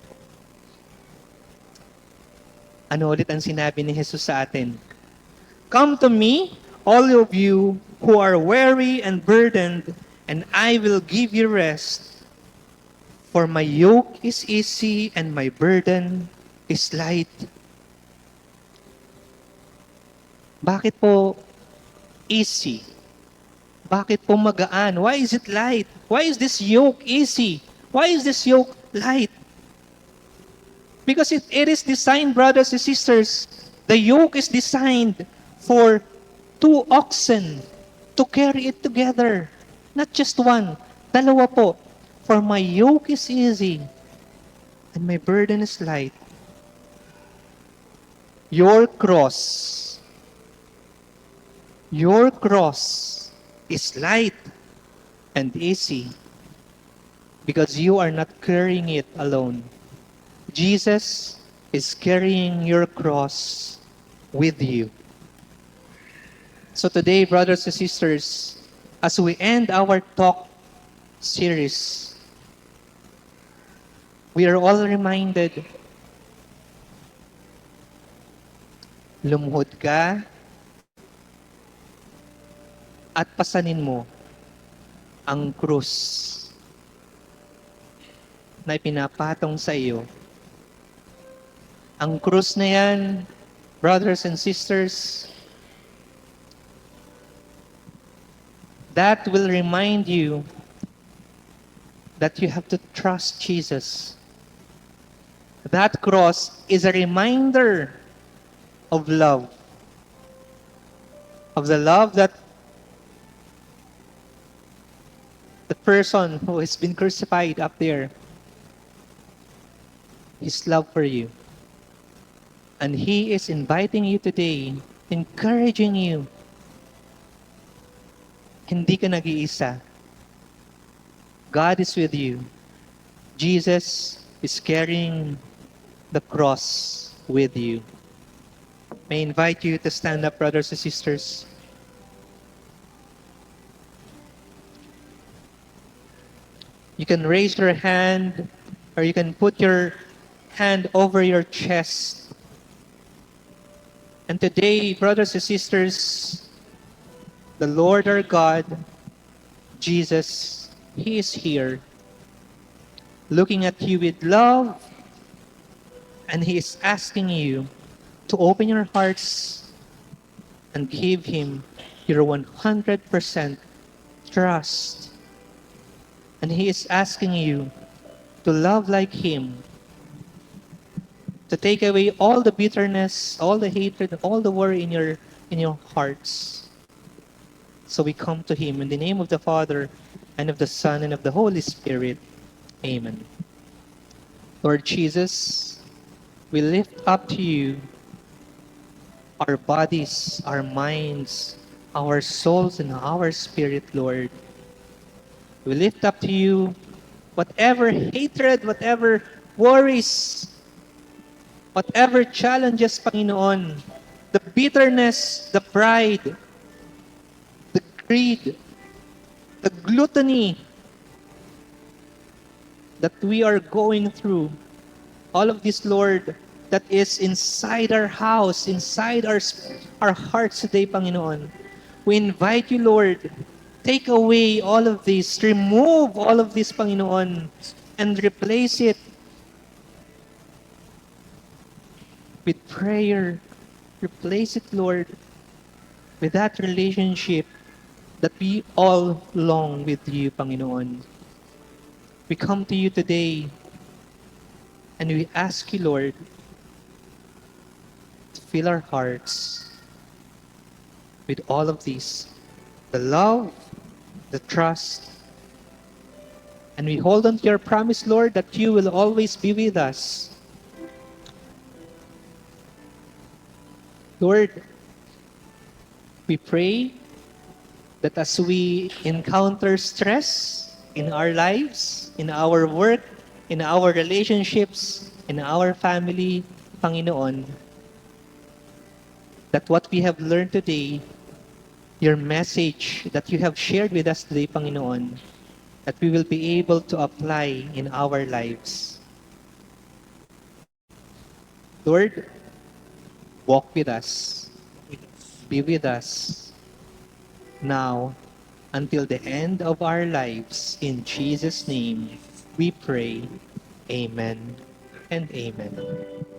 Ano ulit ang sinabi ni Jesus sa atin? Come to me, all of you who are weary and burdened, and I will give you rest. For my yoke is easy and my burden is light. Bakit po easy? Bakit po magaan? Why is it light? Why is this yoke easy? Why is this yoke light? Because it is designed, brothers and sisters, the yoke is designed for 2 oxen to carry it together. Not just one. Dalawa po. For my yoke is easy and my burden is light. Your cross is light and easy because you are not carrying it alone. Jesus is carrying your cross with you. So today, brothers and sisters, as we end our talk series, we are all reminded, lumuhod ka at pasanin mo ang krus na ipinapatong sa iyo. Ang krus na yan, brothers and sisters, that will remind you that you have to trust Jesus. That cross is a reminder of love. Of the love that the person who has been crucified up there, his love for you. And he is inviting you today, encouraging you. Hindi ka nag-iisa. God is with you. Jesus is carrying the cross with you. May I invite you to stand up, brothers and sisters. You can raise your hand, or you can put your hand over your chest. And today, brothers and sisters, the Lord our God, Jesus, He is here, looking at you with love, and He is asking you to open your hearts and give Him your 100% trust. And He is asking you to love like Him, to take away all the bitterness, all the hatred, all the worry in your hearts. So we come to Him in the name of the Father, and of the Son, and of the Holy Spirit. Amen. Lord Jesus, we lift up to you our bodies, our minds, our souls, and our spirit, Lord. We lift up to you whatever hatred, whatever worries, whatever challenges, Panginoon, the bitterness, the pride, the greed, the gluttony that we are going through, all of this, Lord, that is inside our house, inside our hearts today, Panginoon. We invite you, Lord, take away all of this, remove all of this, Panginoon, and replace it with prayer. Replace it, Lord, with that relationship that we all long with you, Panginoon. We come to you today and we ask you, Lord, to fill our hearts with all of these, the love, the trust, and we hold on to your promise, Lord, that you will always be with us. Lord, we pray that as we encounter stress in our lives, in our work, in our relationships, in our family, Panginoon, that what we have learned today, your message that you have shared with us today, Panginoon, that we will be able to apply in our lives. Lord, walk with us, be with us now until the end of our lives. In Jesus' name, we pray. Amen and amen.